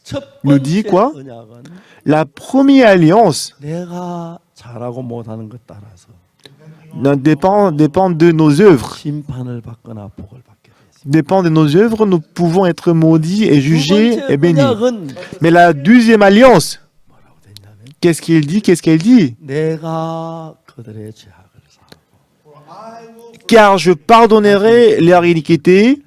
첫 nous dit 번째 quoi? 언약은 La première alliance 내가 잘하고 못하는 것 따라서 dépend de nos œuvres. 심판을 받거나 복을 받게 되습니다. Dépend de nos œuvres, nous pouvons être maudits et 두 jugés 번째 et bénis. 언약은 Mais la deuxième alliance, 뭐라고 됐냐면 qu'est-ce qu'il dit? Qu'est-ce qu'elle dit? 내가 그들의 죄악을 사고 Car je pardonnerai leur iniquité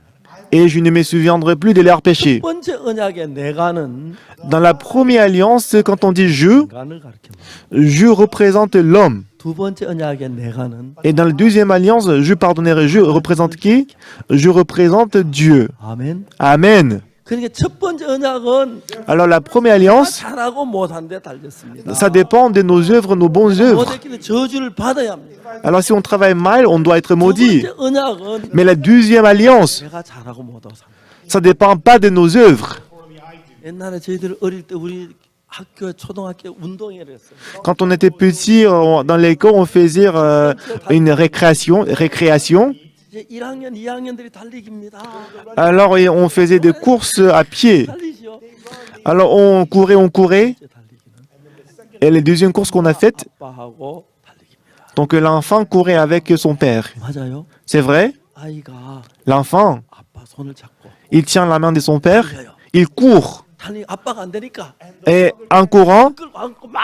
et je ne me souviendrai plus de leurs péchés. 첫 번째 언약의 내가는 Dans la première alliance, quand on dit 인간을 가리킵니다. je représente l'homme. 두 번째 언약의 내가는 Et dans la deuxième alliance, je pardonnerai, je représente qui? Je représente Dieu. 아멘. Amen. 그러니까 첫 번째 언약은 Alors la première alliance, 잘하고 못한 데 달렸습니다. ça dépend de nos œuvres, nos bonnes œuvres. 못했기는 저주를 받아야 합니다. Alors si on travaille mal, on doit être 두 maudit. 번째 언약은 Mais la deuxième alliance, 내가 잘하고 못하고 산 ça ne dépend pas de nos œuvres. 옛날에 저희들 어릴 때 우리 학교 초등학교 운동회를 했어요. Quand on était petit, dans l'école, on faisait une récréation. 이제 1학년, 2학년들이 달리기입니다. Alors on faisait des courses à pied. 달리죠. Alors on courait. 이제 달리기는 Et la deuxième course qu'on a faite, 아빠하고 달리기입니다. donc l'enfant courait avec son père. 맞아요. C'est vrai? 아이가 L'enfant, 아빠 손을 잡고 il tient la main de son père, il court. 달리 아빠가 안 되니까 Et en courant, 끌고 안고 막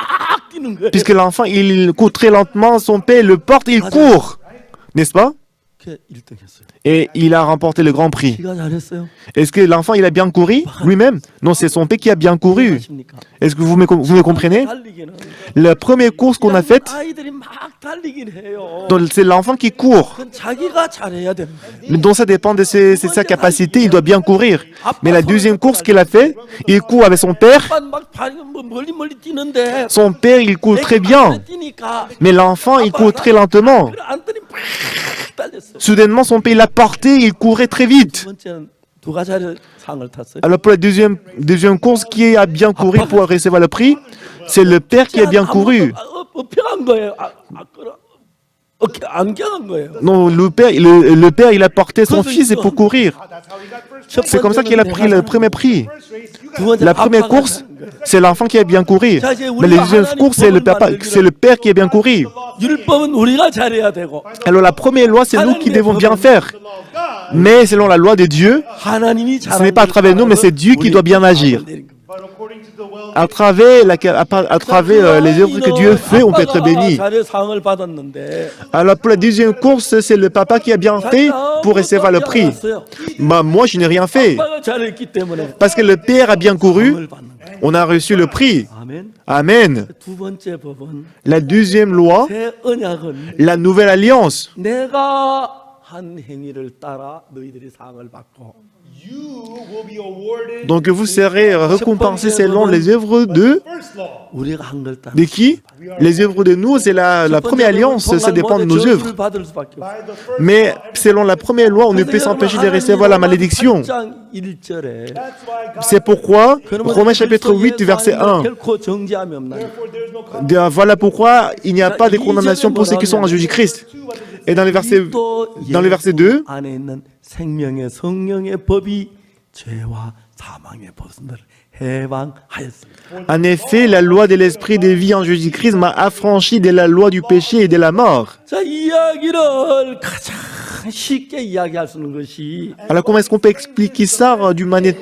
뛰는 거예요. puisque l'enfant il court très lentement, son père le porte, il court. N'est-ce pas? 그게 1등했어요. Et il a remporté le grand prix. 기가 잘했어요. Est-ce que l'enfant il a bien couru lui-même? Non, c'est son père qui a bien couru. 아십니까? Est-ce que vous me comprenez? 달리기는 La première course qu'on a faite, 아이들이 막 달리긴 해요. donc, c'est l'enfant qui court. 그건 자기가 잘해야 됩니다. Donc ça dépend de sa capacité, il doit bien courir. Mais la deuxième course qu'il a fait, il court avec son père. 아빠는 막 멀리 뛰는데 Son père, il court très bien. 뛰니까 Mais l'enfant, il court très lentement. 그래 안더니 팍 달렸어요. Soudainement, son père l'a porté, il courait très vite. 두 번째는 누가 잘 상을 탔어요? Alors pour la deuxième course, qui a bien couru pour recevoir le prix? C'est le père qui a bien couru. 업혀간 거예요. 안경한 거예요. Non, le père, il a porté son fils pour courir. C'est comme ça qu'il a pris le premier prix. 두 번째 La première 아빠가 course, 하는 거예요. c'est l'enfant qui a bien couru. Mais la deuxième course, c'est le père qui a bien couru. 율법은 우리가 잘해야 되고 Alors la première loi, c'est nous qui devons bien faire. Mais selon la loi de Dieu, 하나님이 ce n'est pas à travers nous, mais c'est Dieu qui doit bien agir. À travers les œuvres que Dieu fait, on peut être béni. 잘해 상을 받았는데 Alors pour la deuxième course, c'est le papa qui a bien fait pour recevoir le prix. Moi, je n'ai rien fait. 아빠가 잘했기 때문에 Parce que le père a bien couru, 상을 받는 거예요. on a reçu le prix. 아멘. Amen. 두 번째 법은 La deuxième loi, 새 언약은 la nouvelle alliance. 내가 한 행위를 따라 너희들이 상을 받고 Donc vous serez récompensés selon les œuvres 우리가 한 걸 따라 de qui? Les œuvres de nous, c'est la première alliance, ça dépend de nos œuvres. 받을 수밖에 없어요. Mais selon la première loi, on ne peut s'empêcher de recevoir la malédiction. 8장 1절에 C'est pourquoi, Romains chapitre 8, verset 1, 결코 정죄함이 없나니 voilà pourquoi il n'y a pas de condamnation pour ceux qui sont en Jésus-Christ. Et dans le verset 2, 안에 있는 생명의 성령의 법이 죄와 사망의 법을 해방하였습니다. en effet, la loi de l'esprit de vie en Jésus-Christ m'a affranchi de la loi du péché et de la mort. 자, 이야기를 가장 쉽게 이야기할 수 있는 것이 Alors comment est-ce qu'on peut expliquer ça d'une manière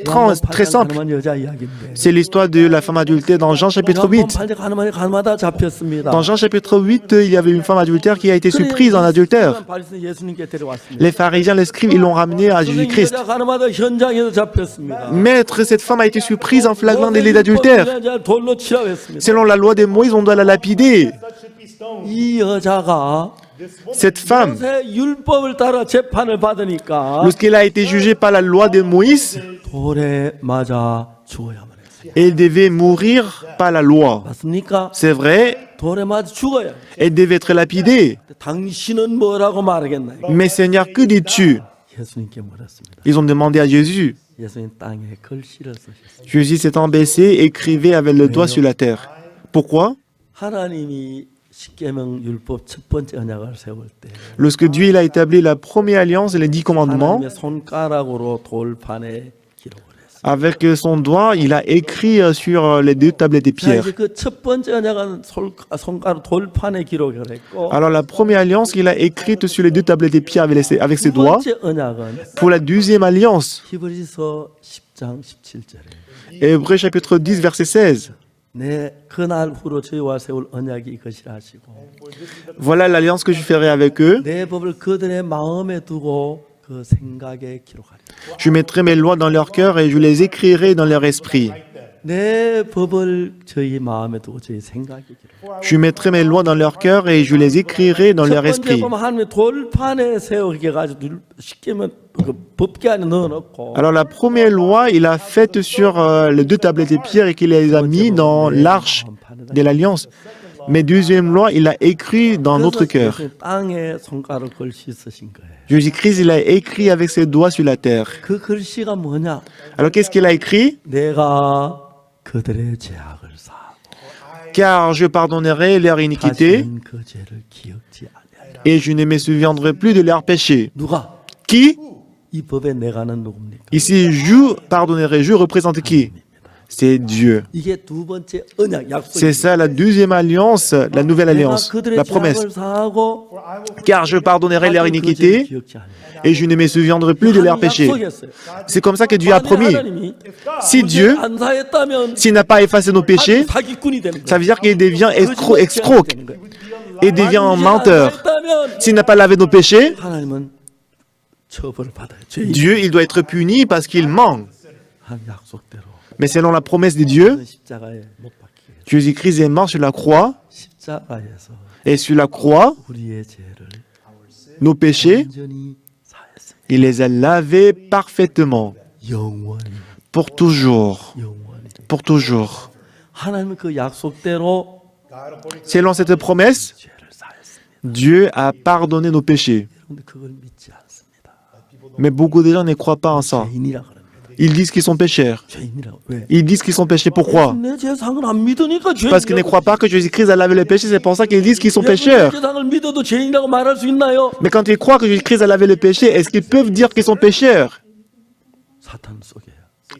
très simple? 가늠한 여자 이야기인데. C'est l'histoire de la femme adultère dans Jean chapitre 8. 가늠하다 잡혔습니다. Dans Jean chapitre 8, il y avait une femme adultère qui a été surprise en adultère. 바리새인 예수님께 데려왔습니다. Les pharisiens, les scribes, ils l'ont ramenée à 이 Jésus-Christ. 여자 가늠하다 현장에서 잡혔습니다. Maître, cette femme a été surprise en flagrant délit d'adultère. 돌로 치라했습니다. Selon la loi de Moïse, on doit la lapider. 이 여자가 Cette femme, 모세 율법을 따라 재판을 받으니까 lorsqu'elle a été jugée par la loi de Moïse, 돌에 맞아 죽어야만 했어요. elle devait mourir par la loi. 맞습니까? C'est vrai, 돌에 맞아 죽어야. elle devait être lapidée. 당신은 뭐라고 말하겠나요? Mais Seigneur, que dis-tu? 예수님께 물었습니다. Ils ont demandé à Jésus. 예수님 땅에 글씨를 쓰셨어요. Jésus s'étant baissé, écrivait avec le doigt sur la terre. Pourquoi? 하나님이 십계명 율법 첫 번째 언약을 세울 때 Lorsque Dieu il a établi la première alliance et les 10 commandements, 하나님의 손가락으로 돌판에 기록을 했어요. avec son doigt, il a écrit sur les 2 tablettes de 자, pierre. 이제 그 첫 번째 언약은 손가락 돌판에 기록을 했고 Alors la première alliance qu'il a écrite sur les 2 tablettes de pierre avec ses 두 doigts. 번째 언약은 Pour la deuxième alliance, 히브리서 10장 17절에 Hébreux chapitre 10, verset 16. 내 그날 후로 저희와 세울 언약이 이것이라 하시고 Voilà l'alliance que je ferai avec eux. 내 법을 그들의 마음에 두고 그 생각에 기록하리라. Je mettrai mes lois dans leur cœur et je les écrirai dans leur esprit. 내 법을 저희 마음에 두고 저희 생각에 기록. Je mettrai mes lois dans leur cœur et je les écrirai dans 첫 leur 번째 esprit. 보면 하나님이 돌판에 세우게 가지고 쉽게 하면 그 법궤 안에 넣어놓고 Alors la première loi, il a faite sur les 2 tablettes de pierre et qu'il les a mis dans l'arche de l'alliance. Mais deuxième loi, il a écrit dans notre cœur. 그래서 땅에 손가락 글씨 쓰신 거예요. Jésus-Christ, il a écrit avec ses doigts sur la terre. 그 글씨가 뭐냐? Alors qu'est-ce qu'il a écrit? 내가 그들의 죄악을 사하고 Car je pardonnerai leur iniquité 다시는 그 죄를 기억지 아니하리라. et je ne me souviendrai plus de leurs péchés. 누가 Qui? 이 법의 내가는 누굽니까? Ici, je pardonnerai. Je représente qui? C'est Dieu. 이게 두 번째 언약 약속이. C'est ça la deuxième alliance, la nouvelle 내가 alliance, 그들의 la promesse. 죄악을 사하고 Car je pardonnerai leur 다시는 그 죄를 iniquité 기억지 아니하리라. et je ne me souviendrai plus de leurs péchés. 약속했어요. C'est comme ça que Dieu a promis. 하나님이 Si Dieu, 안 사했다면 s'il n'a pas effacé nos péchés, 사기꾼이 되는 ça 거예요. veut dire qu'il devient escroc 되는 거예요. et devient un menteur. 사했다면 S'il n'a pas lavé nos péchés, 하나님은 처벌을 받아요. 죄인 Dieu, il doit être puni parce qu'il ment. 한 약속대로 Mais selon la promesse de Dieu, 십자가에 못 박히게 해서 Jésus-Christ est mort sur la croix 십자가에서 et sur la croix, 우리의 죄를 nos péchés, 완전히 사했습니다. il les a lavés parfaitement, 영원히 pour toujours, 영원히. pour toujours. 하나님은 그 약속대로 Selon cette promesse, 죄를 사했습니다. Dieu a pardonné nos péchés. 여러분들 그걸 믿지 않습니다. Mais beaucoup de gens ne croient pas en ça. 죄인이라 그럽니다. Ils disent qu'ils sont pécheurs. 죄인이라고 왜? Ils disent qu'ils sont péchés. Pourquoi? 내 죄상을 안 믿으니까 Parce qu'ils ne croient pas que Jésus-Christ a lavé les péchés. C'est pour ça qu'ils disent qu'ils sont pécheurs. 죄상을 믿어도 죄인이라고 말할 수 있나요? Mais quand ils croient que Jésus-Christ a lavé les péchés, est-ce qu'ils peuvent dire qu'ils sont pécheurs? 사탄 속에요.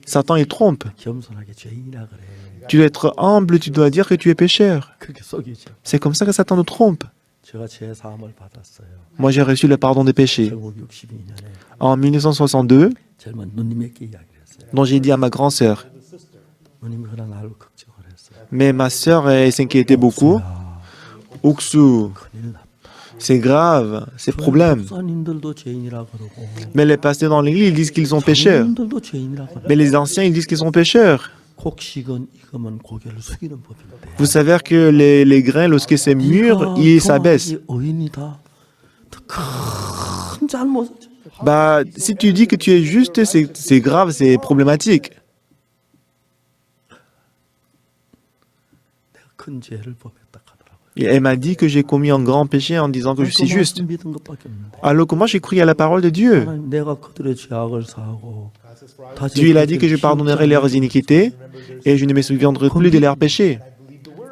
Satan, il trompe. 겸손하게 죄인이라 그래. Tu dois être humble, tu dois dire que tu es pécheur. 그렇게 속이죠. C'est comme ça que Satan nous trompe. 제가 죄 사함을 받았어요. Moi, j'ai reçu le pardon des péchés. 1962년에 En 1962, 젊은 누님에게 이야기를 했어요. dont j'ai dit à ma grande sœur. 누님이 그날 나를 걱정을 했어요. Mais ma sœur, elle s'inquiétait beaucoup. Oksou, 큰일 났다. c'est grave, c'est problème. 목사님들도 죄인이라 그러고 Mais les pasteurs dans l'église, ils disent qu'ils sont pécheurs. 장로님들도 죄인이라 그러고 Mais les anciens, ils disent qu'ils sont pécheurs. 곡식은 익으면 고개를 숙이는 법인데 Vous savez que les grains, lorsque c'est mûr, ils s'abaissent. 어인이다. 큰 잘못. Bah, si tu dis que tu es juste, c'est grave, c'est problématique. 내가 큰 죄를 범했다 하더라고요. Et elle m'a dit que j'ai commis un grand péché en disant que je suis juste. 믿은 것밖에 없는데. Alors que moi, j'ai cru à la parole de Dieu. 하나님, 내가 그들의 죄악을 사하고 다시 Dieu, il a dit que je pardonnerai leurs iniquités et je ne me souviendrai plus de leurs péchés.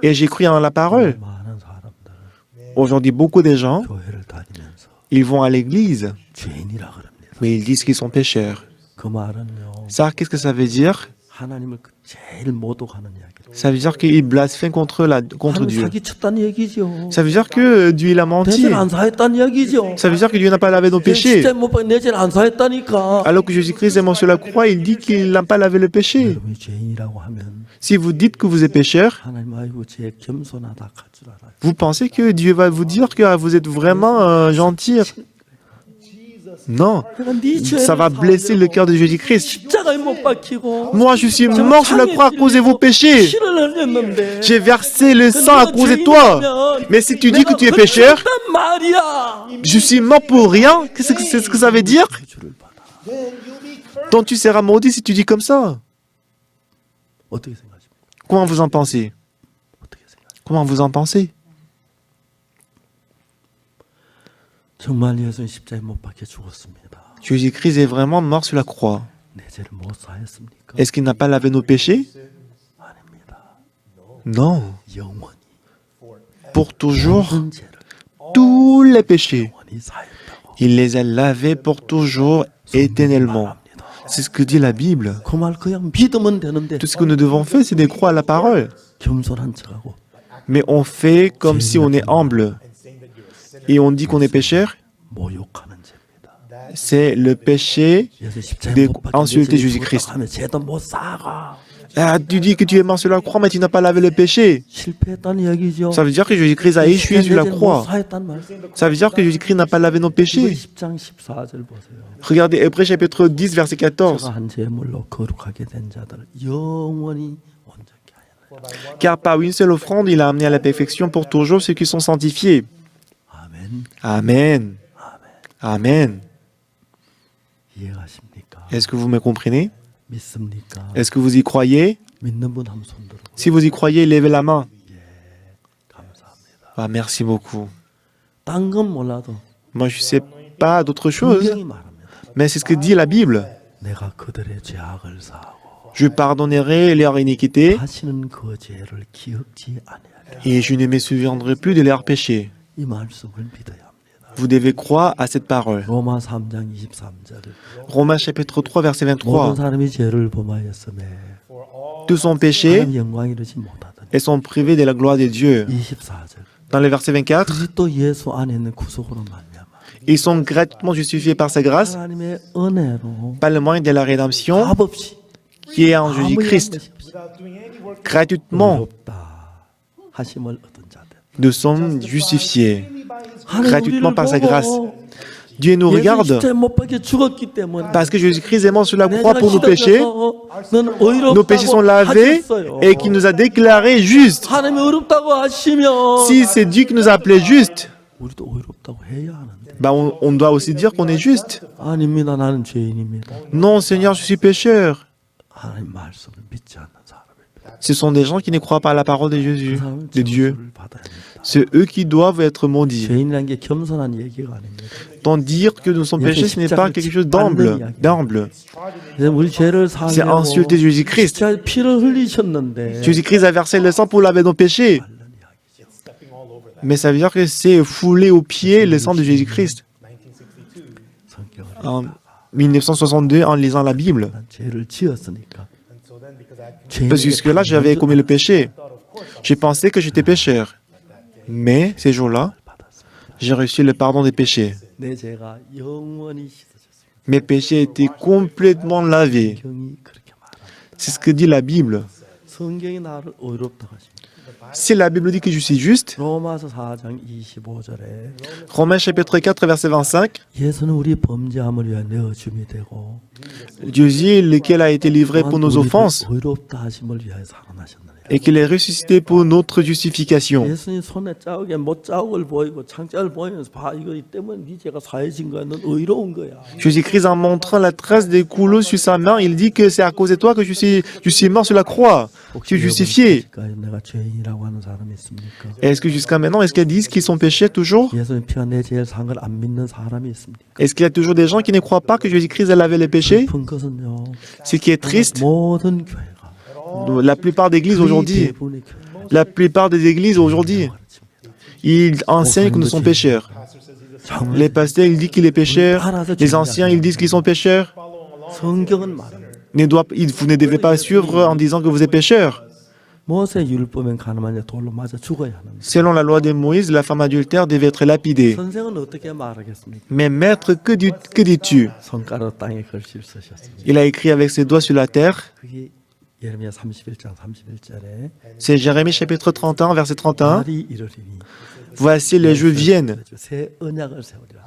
Et j'ai cru en la parole. 많은 사람들은 Aujourd'hui, beaucoup de gens, 교회를 다니면서 Ils vont à l'église, 죄인이라 그럽니다. mais ils disent qu'ils sont pécheurs. 그 말은요. Ça, qu'est-ce que ça veut dire? 하나님을 제일 모독하는 이야기로. Ça veut dire qu'ils blasphèment contre 하나님 Dieu. 사기쳤다는 얘기죠. Ça veut dire que Dieu il a menti. 내 죄를 안 사했다는 얘기죠. Ça veut dire que Dieu n'a pas lavé nos péchés. 진짜 못 박은 내 죄를 안 사했다니까. Alors que Jésus-Christ est mort sur la croix, il dit qu'il n'a pas lavé le péché. 여러분이 죄인이라고 하면 Si vous dites que vous êtes pécheur, 하나님 아이고 제 겸손하다 할 줄 알아요. vous pensez que Dieu va vous dire que vous êtes vraiment gentil. Non, ça va blesser le cœur de Jésus-Christ. 십자가에 못 박히고 Moi, je suis mort sur la croix à cause de vos péchés. 피를 흘렸는데 J'ai versé le sang à cause de toi. Mais si tu dis que tu es pécheur, 단 말이야. je suis mort pour rien. Qu'est-ce que c'est ce que ça veut dire? 주를 받아. Donc tu seras maudit si tu dis comme ça. 어떻게 생각하십니까? Comment vous en pensez? 어떻게 생각하십니까? Comment vous en pensez? 정말 예수는 십자가에 못 박혀 죽었습니다. Jésus-Christ est vraiment mort sur la croix. 내 죄를 못 사했습니까? Est-ce qu'il n'a pas lavé nos péchés? 아닙니다. Non. 영원히 Pour toujours, 모든 죄를 tous les péchés. 영원히 사했다고. Il les a lavés pour toujours, éternellement. C'est ce que dit la Bible. 그 말 그냥 믿으면 되는데 Tout ce que nous devons faire, c'est de croire à la parole. 겸손한 척하고 Mais on fait comme si on est humble. Et on dit qu'on est pécheur. 모욕하는 죄입니다. C'est le péché 예수 십자가에 de 못 박혀 insulter 내 죄를 Jésus-Christ. 하면 죄도 못 사가. Ah, tu dis que tu es mort sur la croix, mais tu n'as pas lavé le péché. 실패했다는 얘기죠. Ça veut dire que Jésus-Christ a échoué sur la 내 죄를 못 croix. 사했단 말. Ça veut dire que Jésus-Christ n'a pas lavé nos 이거 péchés. 10장 14절 보세요. Regardez Hébreux chapitre 10, verset 14. 제가 한 제물로 거룩하게 된 자들 영원히 온전케 하여. Car par une seule offrande, il a amené à la perfection pour toujours ceux qui sont sanctifiés. 아멘. Amen. Amen. 이해가십니까? Est-ce que vous me comprenez? 믿습니까? Est-ce que vous y croyez? 믿는 분 한 손 들어. Si vous y croyez, levez la main. 감사합니다. Ah, merci beaucoup. 딴 건 몰라도 Moi, je ne sais pas d'autre chose, 성경이 말합니다. mais c'est ce que dit la Bible. 내가 그들의 죄악을 사하고 Je pardonnerai leur iniquité 다시는 그 죄를 기억지 아니하리라. et je ne me souviendrai plus de leurs péchés. 이 말씀을 믿어야 합니다. Vous devez croire à cette parole. 로마 3장 23절. Romains chapitre 3, verset 모든 23. 사람이 죄를 범하였음에 Tous ont péché 하나님 영광 이루지 못하더니. et sont privés de la gloire de Dieu. 24절. Dans le verset 24, 그리스도 예수 안에 있는 구속으로 말미암아 ils sont gratuitement justifiés par sa grâce, 하나님의 은혜로 par le moyen de la rédemption 값 없이 qui est en 아무 Jésus-Christ. 양식 없이 Gratuitement, 의롭다 하심을 얻은 자들. nous sommes justifiés. 하나님 Gratuitement 우리를 par sa grâce. 보고 Dieu nous 예수 regarde 십자가에 못 박혀 죽었기 때문에 parce que Jésus-Christ est mort sur la 내가 croix pour nos péchés. 넌 Nos péchés sont 의롭다고 lavés 하셨어요. et qui nous a déclarés justes. 하나님이 의롭다고 하시면 Si c'est Dieu qui nous a appelés justes, 우리도 의롭다고 해야 하는데 bah on doit aussi dire qu'on est juste. 아닙니다. 나는 죄인입니다. Non, Seigneur, je suis pécheur. 하나님 말씀을 믿지 않는 사람입니다. Ce sont des gens qui ne croient pas à la parole de Jésus, 그 사람은 de Dieu. 저주를 받아야 합니다. C'est eux qui doivent être maudits. 죄인이라는 게 겸손한 얘기가 아닙니다. Donc dire que nous sommes péchés, ce n'est pas quelque chose d'humble. 그래서 우리 죄를 C'est 사하려고 insulter Jésus-Christ. 십자가에 피를 흘리셨는데 Jésus-Christ a versé le sang pour laver nos péchés. Mais ça veut dire que c'est fouler aux pieds le sang de Jésus-Christ. 성경을 En 1962, en lisant la Bible. 난 죄를 지었으니까 Parce que jusque-là, j'avais commis le péché. J'ai pensé que j'étais pécheur. Mais ces jours-là, j'ai reçu le pardon des péchés. 내 죄가 영원히 씻어졌습니다. Mes péchés étaient complètement lavés. 성경이 그렇게 말합니다. C'est ce que dit la Bible. 성경이 나를 의롭다고 하십니다. Si la Bible dit que je suis juste, 로마서 4장 25절에 Romains chapitre 4, verset 25, 예수는 우리 범죄함을 위하여 내어 줌이 되고 Dieu lequel a été livré pour nos offenses 의롭다 하심을 위하여 살아나셨느니라. et qu'il est ressuscité pour notre justification. 예수님 손에 자국에 못 자국을 보이고 창자를 보이면서 봐 이거 때문에 네 죄가 사해진 거야. 넌 의로운 거야. Jésus-Christ, en montrant la trace des couleaux sur sa main, il dit que c'est à cause de toi que je suis mort sur la croix. Tu es justifié. 내가 죄인이라고 하는 사람이 있습니까? Est-ce que jusqu'à maintenant, est-ce qu'ils disent qu'ils sont péchés toujours? 예수님 피가 내 죄를 산 걸 안 믿는 사람이 있습니까? Est-ce qu'il y a toujours des gens qui ne croient pas que Jésus-Christ a lavé les péchés? 슬픈 것은요. Ce qui est triste, 모든 교회가 la plupart des églises aujourd'hui, 대부분의 교회가 la plupart des églises aujourd'hui, ils enseignent que nous sommes pécheurs. Les pasteurs, ils disent qu'il est pécheur. Les anciens, ils disent qu'ils sont pécheurs. 성경은 말합니다. Vous ne devez pas suivre en disant que vous êtes pécheur. 모세 율법엔 가늠한 자 돌로 맞아 죽어야 하는. Selon la loi de Moïse, la femme adultère devait être lapidée. 선생은 어떻게 말하겠습니까? Mais maître, que dis-tu? 손가락 땅에 글씨를 쓰셨습니다. Il a écrit avec ses doigts sur la terre. 그게 예레미야 31장 31절에 C'est Jérémie chapitre 31, verset 31. 날이 이르리니 Voici les jours viennent 새 언약을 세우리라.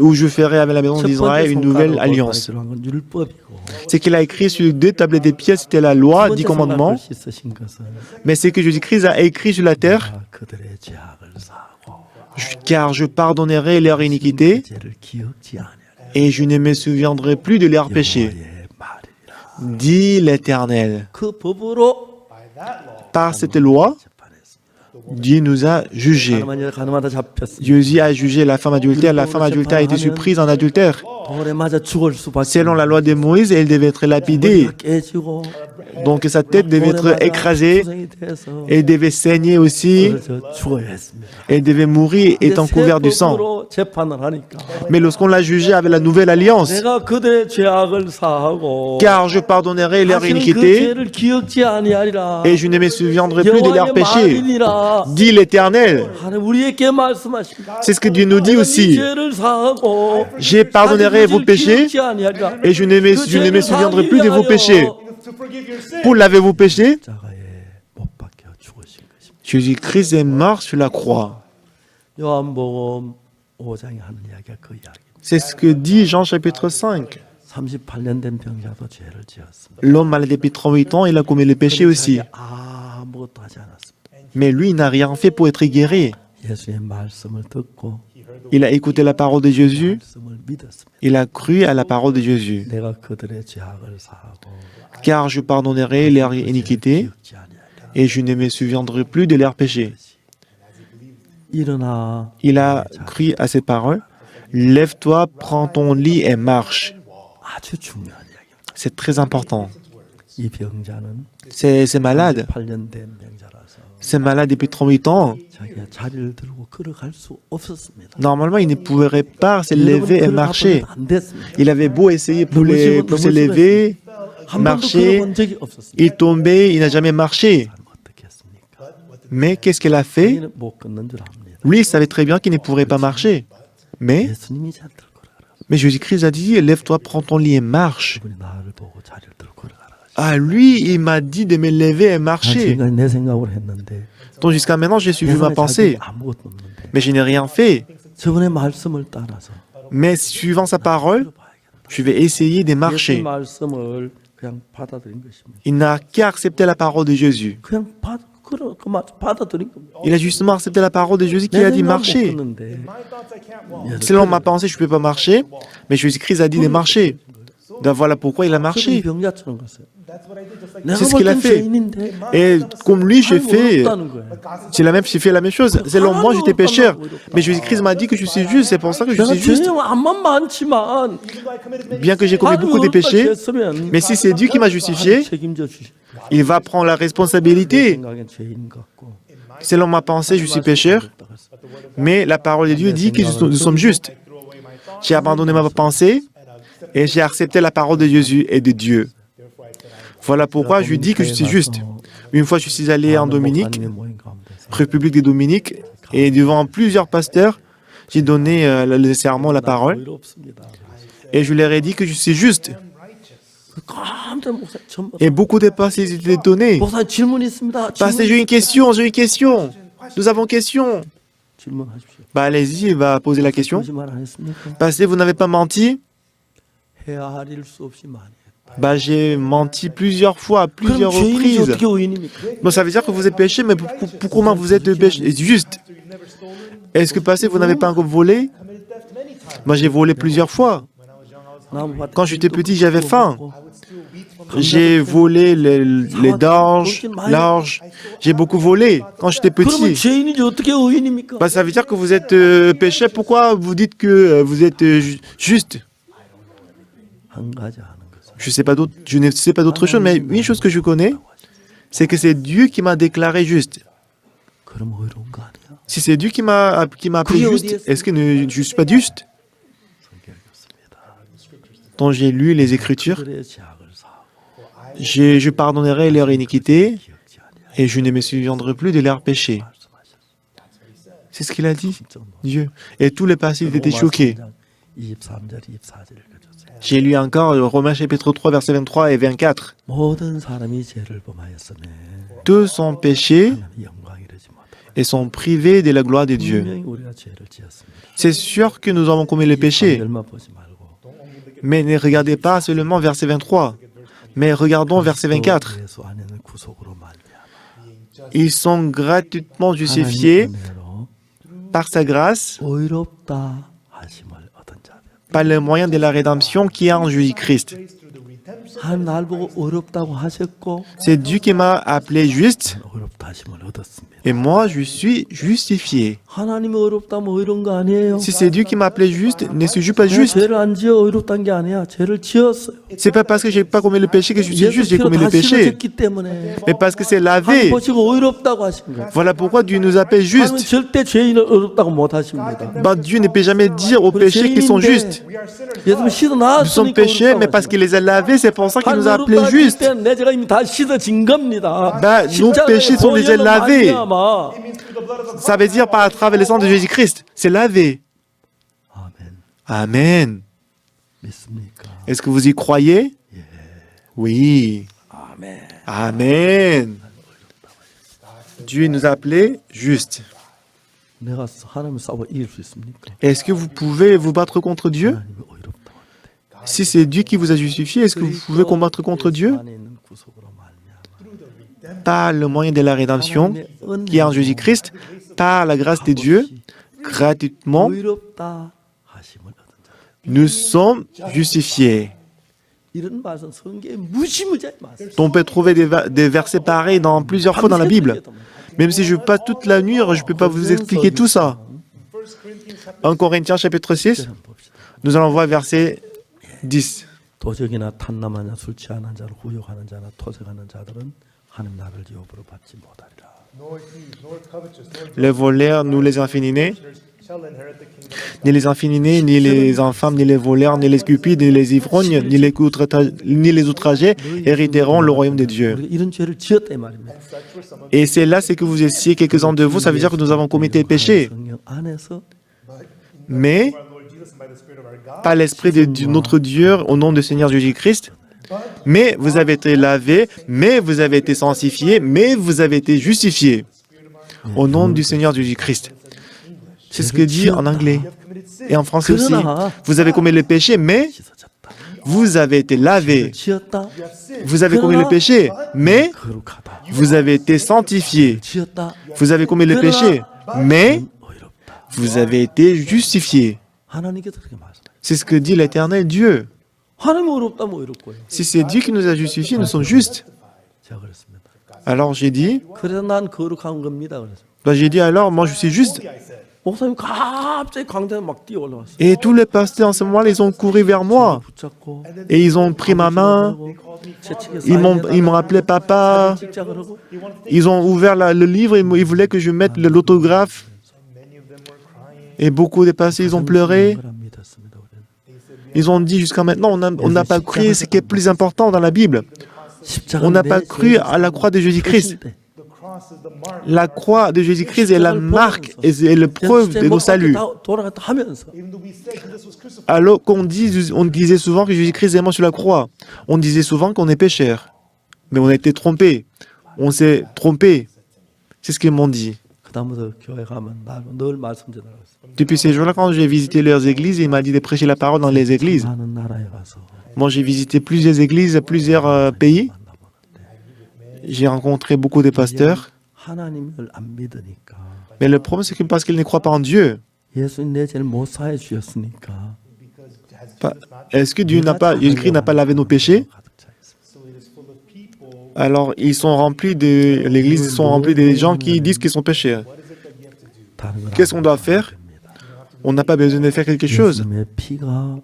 où je ferai avec la maison 첫 d'Israël 번째 une nouvelle 손가락으로 alliance. 들어간 건 율법이고 C'est qu'il a écrit sur 2 tablettes de pierre, c'était la loi, 두 10 번째 commandements. 손가락 글씨 쓰신 것은 Mais c'est que Jésus-Christ a écrit sur la terre, 그들의 죄악을 사하고 car je pardonnerai leur iniquité 죄를 기억지 아니하리라. et je ne me souviendrai plus de leurs péchés, 여호와의 말이라. dit l'Éternel. 그 법으로 Par cette loi, 재판했습니다. Dieu nous a jugés. 가늠하다 잡혔습니다. Dieu a jugé la femme adultère. La femme adultère a été surprise en adultère. 돌에 맞아 죽을 수밖에. Selon la loi de Moïse, elle devait être lapidée. 머리가 깨지고 Donc sa tête devait 돌에 être 맞아 écrasée. 투성이 돼서 Elle devait saigner aussi. 그래서 죽어야 했습니다. Elle devait mourir étant couverte du sang. 법으로 재판을 하니까 Mais lorsqu'on l'a jugée avec la nouvelle alliance, 내가 그들의 죄악을 사하고 car je pardonnerai leur 다시는 그 iniquité 죄를 기억지 아니하리라. et je ne me souviendrai plus de leurs 여호와의 péchés, 말이니라. dit l'Éternel. 하나님 우리에게 말씀하십니다. C'est ce que Dieu nous dit 이 aussi. 죄를 사하고 Je pardonnerai 다시 vos 그 péchés 죄를 기억지 아니하리라. et je ne me souviendrai plus de vos péchés. Pour l'avez-vous péché? 십자가에 못 박혀 죽으신 것입니다. Jésus-Christ est mort sur la croix. 요한복음 5장에 하는 이야기가 그 이야기입니다. C'est ce que dit Jean chapitre 5. 38년 된 병자도 죄를 지었습니다. L'homme malade depuis 38 ans, il a commis le péché aussi. 아무것도 하지 않았습니다. Mais lui, il n'a rien fait pour être guéri. 예수의 말씀을 듣고 Il a écouté la parole de Jésus. 말씀을 믿었습니다. Il a cru à la parole de Jésus. 내가 그들의 죄악을 사하고 Car je pardonnerai leur iniquité 기억지 아니하리라. et je ne me souviendrai plus de leurs péchés. 일어나 Il a cru à ces paroles. Lève-toi, prends ton lit et marche. 아주 중요한 이야기입니다. C'est très important. 이 병자는 C'est malade. 8년 된 병자라서 C'est malade depuis 38 ans. 자기가 자리를 들고 걸어갈 수 없었습니다. Normalement, il ne pourrait pas se lever et marcher. 안 됐습니다. Il avait beau essayer pour se lever, 한 번도 marcher, 걸어본 적이 없었습니다. il tombait, il n'a jamais marché. 사람 어떻게 했습니까? Mais qu'est-ce qu'il a fait? 자기는 못 걷는 줄 압니다. Lui, il savait très bien qu'il ne pourrait pas marcher. Mais 예수님이 자리를 걸어가라. Jésus-Christ a dit, lève-toi, prends ton lit et marche. 그분이 나를 보고 자리를 들고 걸어가라. Ah, lui, il m'a dit de me lever et 난 marcher. 지금까지 내 생각으로 했는데 Donc jusqu'à maintenant, j'ai suivi ma 내 pensée. 아무것도 없는데 Mais je n'ai rien fait. 저분의 말씀을 따라서 Mais suivant sa parole, je vais essayer de 예수의 marcher. 말씀을 그냥 받아들인 것입니다. Il n'a qu'à accepter la parole de Jésus. 그냥 받아들인 겁니다. Il a justement accepté la parole de Jésus qui a dit marcher. Selon ma pensée, je ne peux pas marcher, mais Jésus-Christ a dit de marcher. Donc voilà pourquoi il a marché. 병자처럼 갔어요. C'est ce qu'il a fait. Et comme lui, j'ai fait la même chose. Selon moi, j'étais pécheur. Mais Jésus-Christ m'a dit que je suis juste, c'est pour ça que je suis juste. Bien que j'ai commis beaucoup de péchés, mais si c'est Dieu qui m'a justifié, il va prendre la responsabilité. Selon ma pensée, je suis pécheur, mais la parole de Dieu dit que nous sommes justes. J'ai abandonné ma pensée et j'ai accepté la parole de Jésus et de Dieu. Voilà pourquoi je dis que je suis juste. Une fois, je suis allé en Dominique, République des Dominiques, et devant plusieurs pasteurs, j'ai donné le serment, la parole, et je leur ai dit que je suis juste. Et beaucoup de pasteurs étaient étonnés. Pasteur, j'ai une question. Nous avons une question. Bah, allez-y, il va poser la question. Pasteur, vous n'avez pas menti? Bah, j'ai menti plusieurs fois, à plusieurs reprises. Bon, ça veut dire que vous êtes péché, mais pourquoi vous êtes juste? Est-ce que pasteur, vous n'avez pas encore volé? Moi, j'ai volé plusieurs fois. Quand j'étais petit, j'avais faim. J'ai volé les l'orge. J'ai beaucoup volé quand j'étais petit. Bah, ça veut dire que vous êtes péché. Pourquoi vous dites que vous êtes juste? Je ne sais pas d'autre chose, mais une chose que je connais, c'est que c'est Dieu qui m'a déclaré juste. 그럼 어려운 거 아니야? Si c'est Dieu qui m'a appelé juste, est-ce que je ne suis pas juste? Quand j'ai lu les Écritures, 그들의 죄악을 사하고 je pardonnerai leur iniquité et je ne me souviendrai plus de leurs péchés. C'est ce qu'il a dit, Dieu. Et tous les passés étaient choqués. 23절, 24절 읽어주세요. J'ai lu encore Romains chapitre 3, versets 23 et 24. 모든 사람이 죄를 범하였으니 Tous ont péché 하나님의 영광 이르지 못하고 et sont privés de la gloire de Dieu. 분명히 우리가 죄를 지었습니다. C'est sûr que nous avons commis le péché, 만 보지 말고 mais ne regardez pas seulement verset 23, mais regardons verset 24. 예수 안에는 구속으로 말미암아 Ils sont gratuitement justifiés 하나님의 은혜로 par sa grâce, 의롭다 하심을 얻은 자들. par le moyen de la rédemption qui est en Jésus-Christ. 하나님 날 보고 의롭다고 하셨고 C'est Dieu qui m'a appelé juste 의롭다 하심을 얻었습니다. et moi je suis justifié. 하나님이 의롭다면 의로운 거 아니에요. Si c'est Dieu qui m'a appelé juste, ne suis-je pas 내가 juste? 죄를 안 지어 의롭다는 게 아니야. 죄를 지었어요. C'est pas parce que j'ai pas commis le péché que je suis juste, j'ai 피로 commis le 다 péché, 씻어졌기 때문에 mais parce que c'est 하나님 lavé. 보시고 의롭다고 하신 거예요. Voilà pourquoi Dieu nous appelle 하나님은 justes. 절대 죄인을 의롭다고 못 하십니다. Bah, Dieu ne peut jamais dire aux péchés qu'ils sont justes. 예수님 씻어 Nous sommes 나왔으니까 péchés, mais parce qu'il les a lavés, c'est pour ça qu'il nous a appelés justes. 내 죄가 이미 다 씻어진 겁니다. Bah, nos péchés sont déjà lavés. Ça veut dire par travers le sang de Jésus-Christ. C'est lavé. 아멘. Amen. 믿습니까? Est-ce que vous y croyez? Oui. 아멘. Amen. Dieu nous a appelés justes. 내가 하나님 싸워 이길 수 있습니까? Est-ce que vous pouvez vous battre contre Dieu? 하나님이 의롭다고 하는데. Si c'est Dieu qui vous a justifié, est-ce que vous pouvez combattre contre Dieu? 안에 있는 구속으로 말미암아 Par le moyen de la rédemption qui est en Jésus-Christ, par la grâce de Dieu, gratuitement, 의롭다 하심을 얻은 자. nous sommes justifiés. 이런 말씀 성경에 무시무지하게 많습니다. On peut trouver des versets pareils dans plusieurs fois dans la Bible. Même si je passe toute la nuit, je ne peux pas vous expliquer tout ça. En Corinthiens chapitre 6, nous allons voir verset 10. 도적이나 탐남하냐 술 취하는 자를 후욕하는 자나 토색하는 자들은 하나님 나를 여부로 받지 못하리라. Les voleurs, nous les inféminés, ni les inféminés, ni les infâmes, ni les voleurs, ni les cupides, ni les ivrognes, ni les outragés hériteront le royaume de Dieu. 우리가 이런 죄를 지었다 이 말입니다. Et c'est là, c'est que vous étiez quelques-uns de vous, ça veut dire que nous avons commis des péchés. 성령 안에서 Mais, par l'Esprit de notre Dieu, au nom du Seigneur Jésus-Christ, mais vous avez été lavés, mais vous avez été sanctifiés, mais vous avez été justifiés. Au nom du Seigneur Jésus-Christ. C'est ce que dit en anglais. Et en français aussi. Vous avez commis le péché, mais 씻어졌다. vous avez été lavés. 지었다. Vous avez commis le péché, mais 거룩하다. vous avez été sanctifiés. 지었다. Vous avez commis le péché, mais 의롭다. vous avez été justifiés. 하나님께서 그렇게 말씀해요. C'est ce que dit l'Éternel Dieu. 하나님 의롭다면 의롭고요. Si c'est Dieu qui nous a justifiés, nous sommes justes. 제가 그랬습니다. Alors j'ai dit, 그래서 난 거룩한 겁니다. 그래서 j'ai dit alors, moi je suis juste. 목사님 갑자기 광장에 막 뛰어 올라왔어요. Et tous les pasteurs en ce moment, ils ont couru vers moi. 붙잡고 Et ils ont pris ma main. Ils m'ont appelé papa. 찍자 그러고 Ils ont ouvert le livre et ils voulaient que je mette l'autographe. Et beaucoup de pasteurs, ils ont pleuré. 그걸 안 믿었습니다. 우리는. Ils ont dit jusqu'à maintenant, on n'a pas cru ce qui est plus important dans la Bible. On n'a pas cru à la croix de Jésus-Christ. La croix de Jésus-Christ est la marque et la preuve de nos saluts. 돌아갔다 하면서 Alors on disait souvent que Jésus-Christ est mort sur la croix. On disait souvent qu'on est pécheur. Mais on a été trompé. On s'est trompé. C'est ce qu'ils m'ont dit. 그다음부터 교회 가면 늘 말씀 전하고 있어요. Depuis ces jours-là, quand j'ai visité leurs églises, il m'a dit de prêcher la parole dans les églises. 많은 나라에 가서 Moi, j'ai visité plusieurs églises, plusieurs pays. J'ai rencontré beaucoup de pasteurs. 하나님을 안 믿으니까 Mais le problème, c'est que parce qu'ils ne croient pas en Dieu. 예수님 내 죄를 못 사해 주셨으니까 Est-ce que Dieu n'a pas, Jésus-Christ n'a pas lavé nos péchés? 가득 차 있어요. Alors, ils sont remplis de l'église, ils sont remplis des gens qui disent qu'ils sont pécheurs. 다른 건 Qu'est-ce qu'on doit faire? On n'a pas besoin de faire quelque chose. 예수님의 피가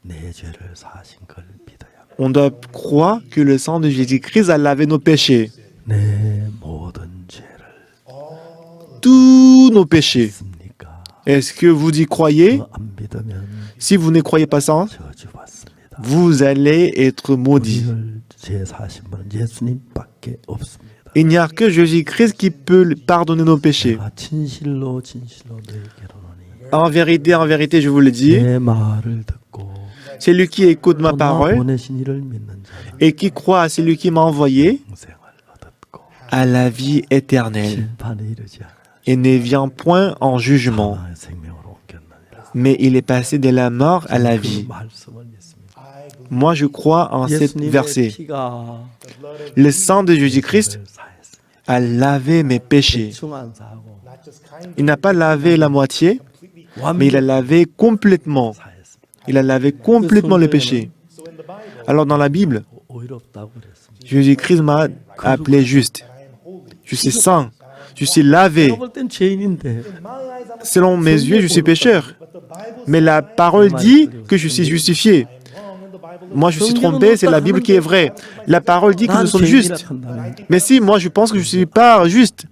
내 죄를 사하신 걸 믿어야 합니다. On doit croire que le sang de Jésus-Christ a lavé nos péchés. 내 모든 죄를 tous nos péchés. 믿습니까? Est-ce que vous y croyez? 안 믿으면 Si vous ne croyez pas ça, 저주받습니다. vous allez être maudits. 우리를 죄 사신 분은 예수님밖에 없습니다. Il n'y a que Jésus-Christ qui peut pardonner nos péchés. 내가 진실로 너에게로노니 En vérité, je vous le dis, 내 말을 듣고 celui qui écoute ma 나 parole 보내신 이를 믿는 자는 et qui croit à celui qui m'a envoyé 영생을 얻었고 a la vie éternelle 심판에 이르지 않아 et ne vient point en jugement, 사망의 생명으로 옮겼느니라. mais il est passé de la mort à la 그 vie. 말씀을 믿습니다. Moi, je crois en ce 예수님의 verset. 피가 Le sang de Jésus-Christ 죄를 사했습니다. a lavé mes péchés. 대충 안 사하고 Il n'a pas lavé la moitié, mais il a lavé complètement. 사했습니다. Il a lavé complètement le péché. Alors dans la Bible, 오히롭다고 그랬습니다. Jésus-Christ m'a appelé juste. Je suis saint. Je suis lavé. 내가 볼 땐 죄인인데 Selon mes yeux, je suis pécheur. Mais la parole dit que je suis justifié. Moi, je suis trompé, c'est la Bible qui est vraie. La parole dit que 난 nous sommes 죄인이라 justes. 한다면 Mais si, moi, je pense que je ne suis pas juste.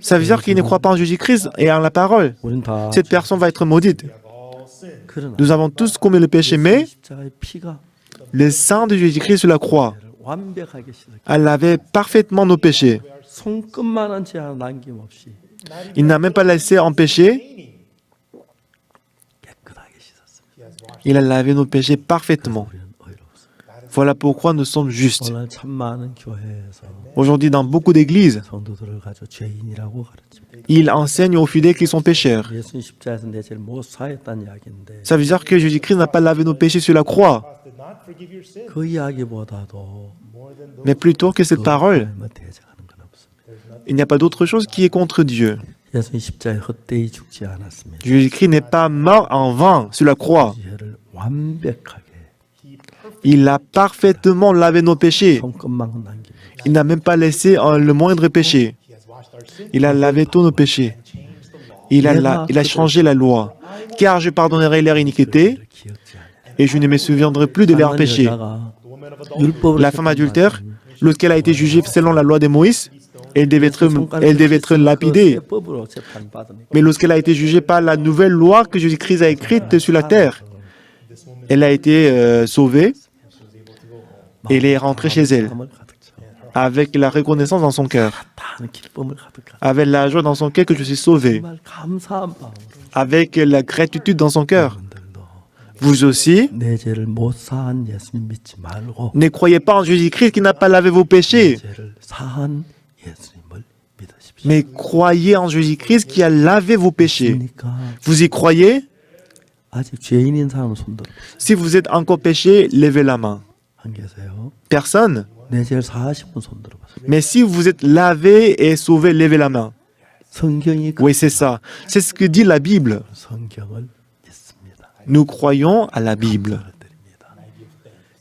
Ça veut dire qu'il ne croit pas en Jésus-Christ et en la parole. 우린 다 Cette personne va être maudite. 그러나 Nous avons tous commis le péché, mais 십자가의 피가 le sang de Jésus-Christ sur la croix 완벽하게 씻었기 a lavé parfaitement nos péchés. 손끝만한 죄 하나 남김없이 Il n'a même pas laissé en péché. 깨끗하게 씻었습니다. Il a lavé nos péchés parfaitement. 우리는 의롭습니다. Voilà pourquoi nous sommes justes. 오늘 참 많은 교회에서 Aujourd'hui, dans beaucoup d'églises, 성도들을 가지고 죄인이라고 가르칩니다. ils enseignent aux fidèles qu'ils sont pécheurs. 예수님 십자가에서 내 죄를 못 사했다는 이야기인데 Ça veut dire que Jésus-Christ n'a pas lavé nos péchés sur la croix. 그 이야기보다도 Mais plutôt que cette parole, 하나님을 대적하는 건 없습니다. il n'y a pas d'autre chose qui est contre Dieu. 예수님 십자가에 헛되이 죽지 않았습니다. Jésus-Christ n'est pas mort en vain sur la croix. 죄를 완벽하게 Il a parfaitement lavé nos péchés. 손끝만 남깁니다. Il n'a même pas laissé le moindre péché. Il a lavé tous nos péchés. Il a changé la loi. Car je pardonnerai leur iniquité 기억지 않아요. et je ne me souviendrai plus de leurs péchés. 여자가 율법을 La femme adultère, lorsqu'elle a été jugée selon la loi de Moïse, elle devait être lapidée. 법으로 재판받으니까 Mais lorsqu'elle a été jugée par la nouvelle loi que Jésus-Christ a écrite sur la terre, elle a été sauvée et elle est rentrée chez elle 마음을 가득 채워 avec la reconnaissance dans son cœur, 다는 기쁨을 가득한 avec la joie dans son cœur que je suis sauvé, 정말 감사한 마음으로 avec la gratitude dans son cœur. 여러분들도 Vous aussi, 내 죄를 못 사한 예수님 믿지 말고 ne croyez pas en Jésus-Christ qui n'a pas lavé vos 내 péchés, 죄를 사한 예수님을 믿으십시오. mais croyez en Jésus-Christ qui a lavé vos péchés. 그러니까 Vous y croyez? 아직 죄인인 사람은 손들어 Si vous êtes encore péché, levez la main. 안 계세요? Personne. 내 죄를 사하신 분 손들어 보세요. Mais si vous êtes lavé et sauvé, levez la main. 성경이 Oui, c'est ça. C'est ce que dit la Bible. 성경을 믿습니다. Nous croyons à la Bible. 드립니다.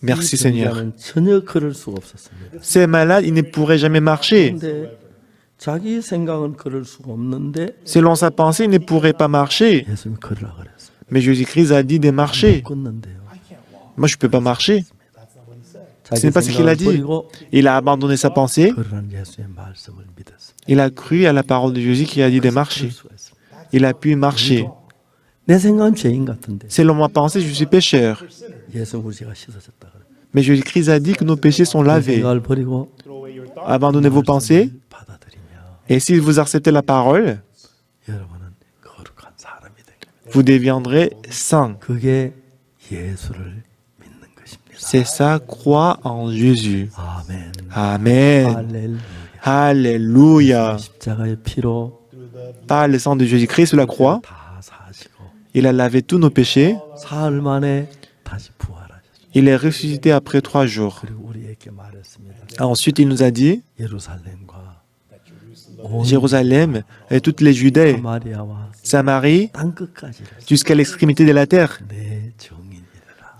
Merci Seigneur. 병자는 전혀 걸을 수가 없었습니다. Ces malades, ils ne pourraient jamais marcher. 근데 자기 생각은 걸을 수가 없는데 Selon sa pensée, ils ne pourraient pas marcher. 예수님이 걸으라 그랬습니다. Mais Jésus-Christ a dit de marcher. 걷는데요. Moi, je ne peux pas marcher. 자기 Ce n'est pas ce qu'il a 생각을 dit. 버리고 Il a abandonné sa pensée. 걸으라는 예수의 말씀을 믿었습니다. Il a cru à la parole de Jésus qui a dit de marcher. 걸을 수가 있습니다. Il a pu marcher. 내 생각은 죄인 같은데 Selon ma pensée, je suis pécheur. 예수 우리 죄가 씻어졌다 그래. Mais Jésus-Christ a dit que nos péchés sont 그 lavés. 생각을 버리고 Abandonnez vos pensées. 받아들이며 Et si vous acceptez la parole, 여러분은 거룩한 사람이 됩니다. vous deviendrez saints. 그게 예수를 믿는 것입니다. C'est ça, crois en Jésus. 아멘. Amen. 할렐루야. Alléluia. 십자가의 피로 Par le sang de Jésus-Christ sur la croix, 다 사시고 il a lavé tous nos péchés. 사흘 만에 다시 부활하셨습니다. Il est ressuscité après 3 jours. 그리고 우리에게 말했습니다. Ensuite, il nous a dit, 예루살렘과 온 Jérusalem et toutes les Judées, 사마리아와 Samarie, 땅 끝까지를 jusqu'à l'extrémité de la terre, 내 증인이라.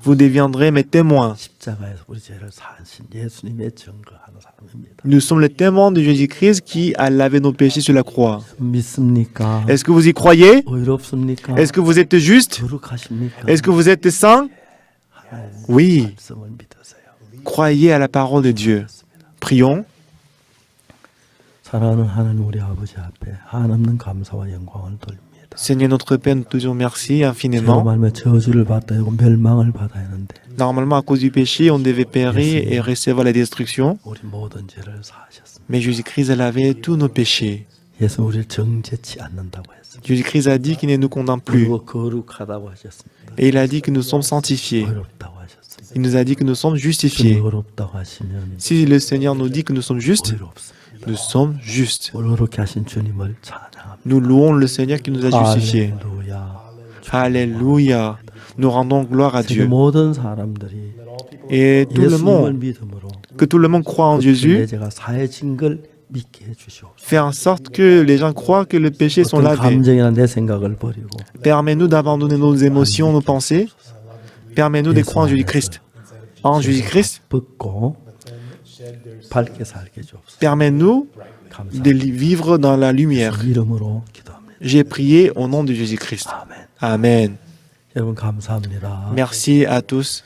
vous deviendrez mes témoins. 십자가에서 우리 죄를 사하신 예수님의 증거하는 사람입니다. Nous sommes les témoins de Jésus-Christ qui a lavé nos péchés sur la croix. 믿습니까? Est-ce que vous y croyez? 의롭습니까? Est-ce que vous êtes juste? 거룩하십니까? Est-ce que vous êtes saint? Oui. 말씀을 믿으세요. Croyez à la parole de Dieu. Prions. 사랑하는 하나님 우리 아버지 앞에 한없는 감사와 영광을 돌립니다. Seigneur notre Père, nous te disons merci 죄로 infiniment. 말며 저주를 받아야 하고 멸망을 받아야 하는데 Normalement, à cause du péché, on devait périr et recevoir la destruction. 우리 모든 죄를 사하셨습니다. Mais Jésus-Christ a lavé tous nos péchés. 예수 우리를 정죄치 않는다고 했습니다. Jésus-Christ a dit qu'il ne nous condamne plus. 그리고 거룩하다고 하셨습니다. Et il a dit que nous sommes sanctifiés. 의롭다고 하셨습니다. Il nous a dit que nous sommes justifiés. 의롭다고 하시면 Si le Seigneur nous dit que nous sommes justes, 의롭습니다. nous sommes justes. 의롭게 하신 주님을 찬양합니다. Nous louons le Seigneur qui nous a justifiés. 할렐루야. Alléluia. Nous rendons gloire à 세계 Dieu. 모든 사람들이 Et tout le 예수님을 monde, 믿음으로 que tout le monde croit en 내 Jésus, 죄가 사해진 걸 믿게 해주시옵소서. fait en sorte que les gens croient que les péchés sont 어떤 lavés. 감정이나 내 생각을 버리고 Permets-nous d'abandonner nos émotions, nos pensées. Permets-nous de croire en Jésus-Christ. En Jésus-Christ, 벗고 밝게 살게 주옵소서. permets-nous 감사합니다. de vivre dans la lumière. 이름으로 기도합니다. J'ai prié au nom de Jésus-Christ. 아멘. Amen. 여러분 감사합니다. Merci à tous.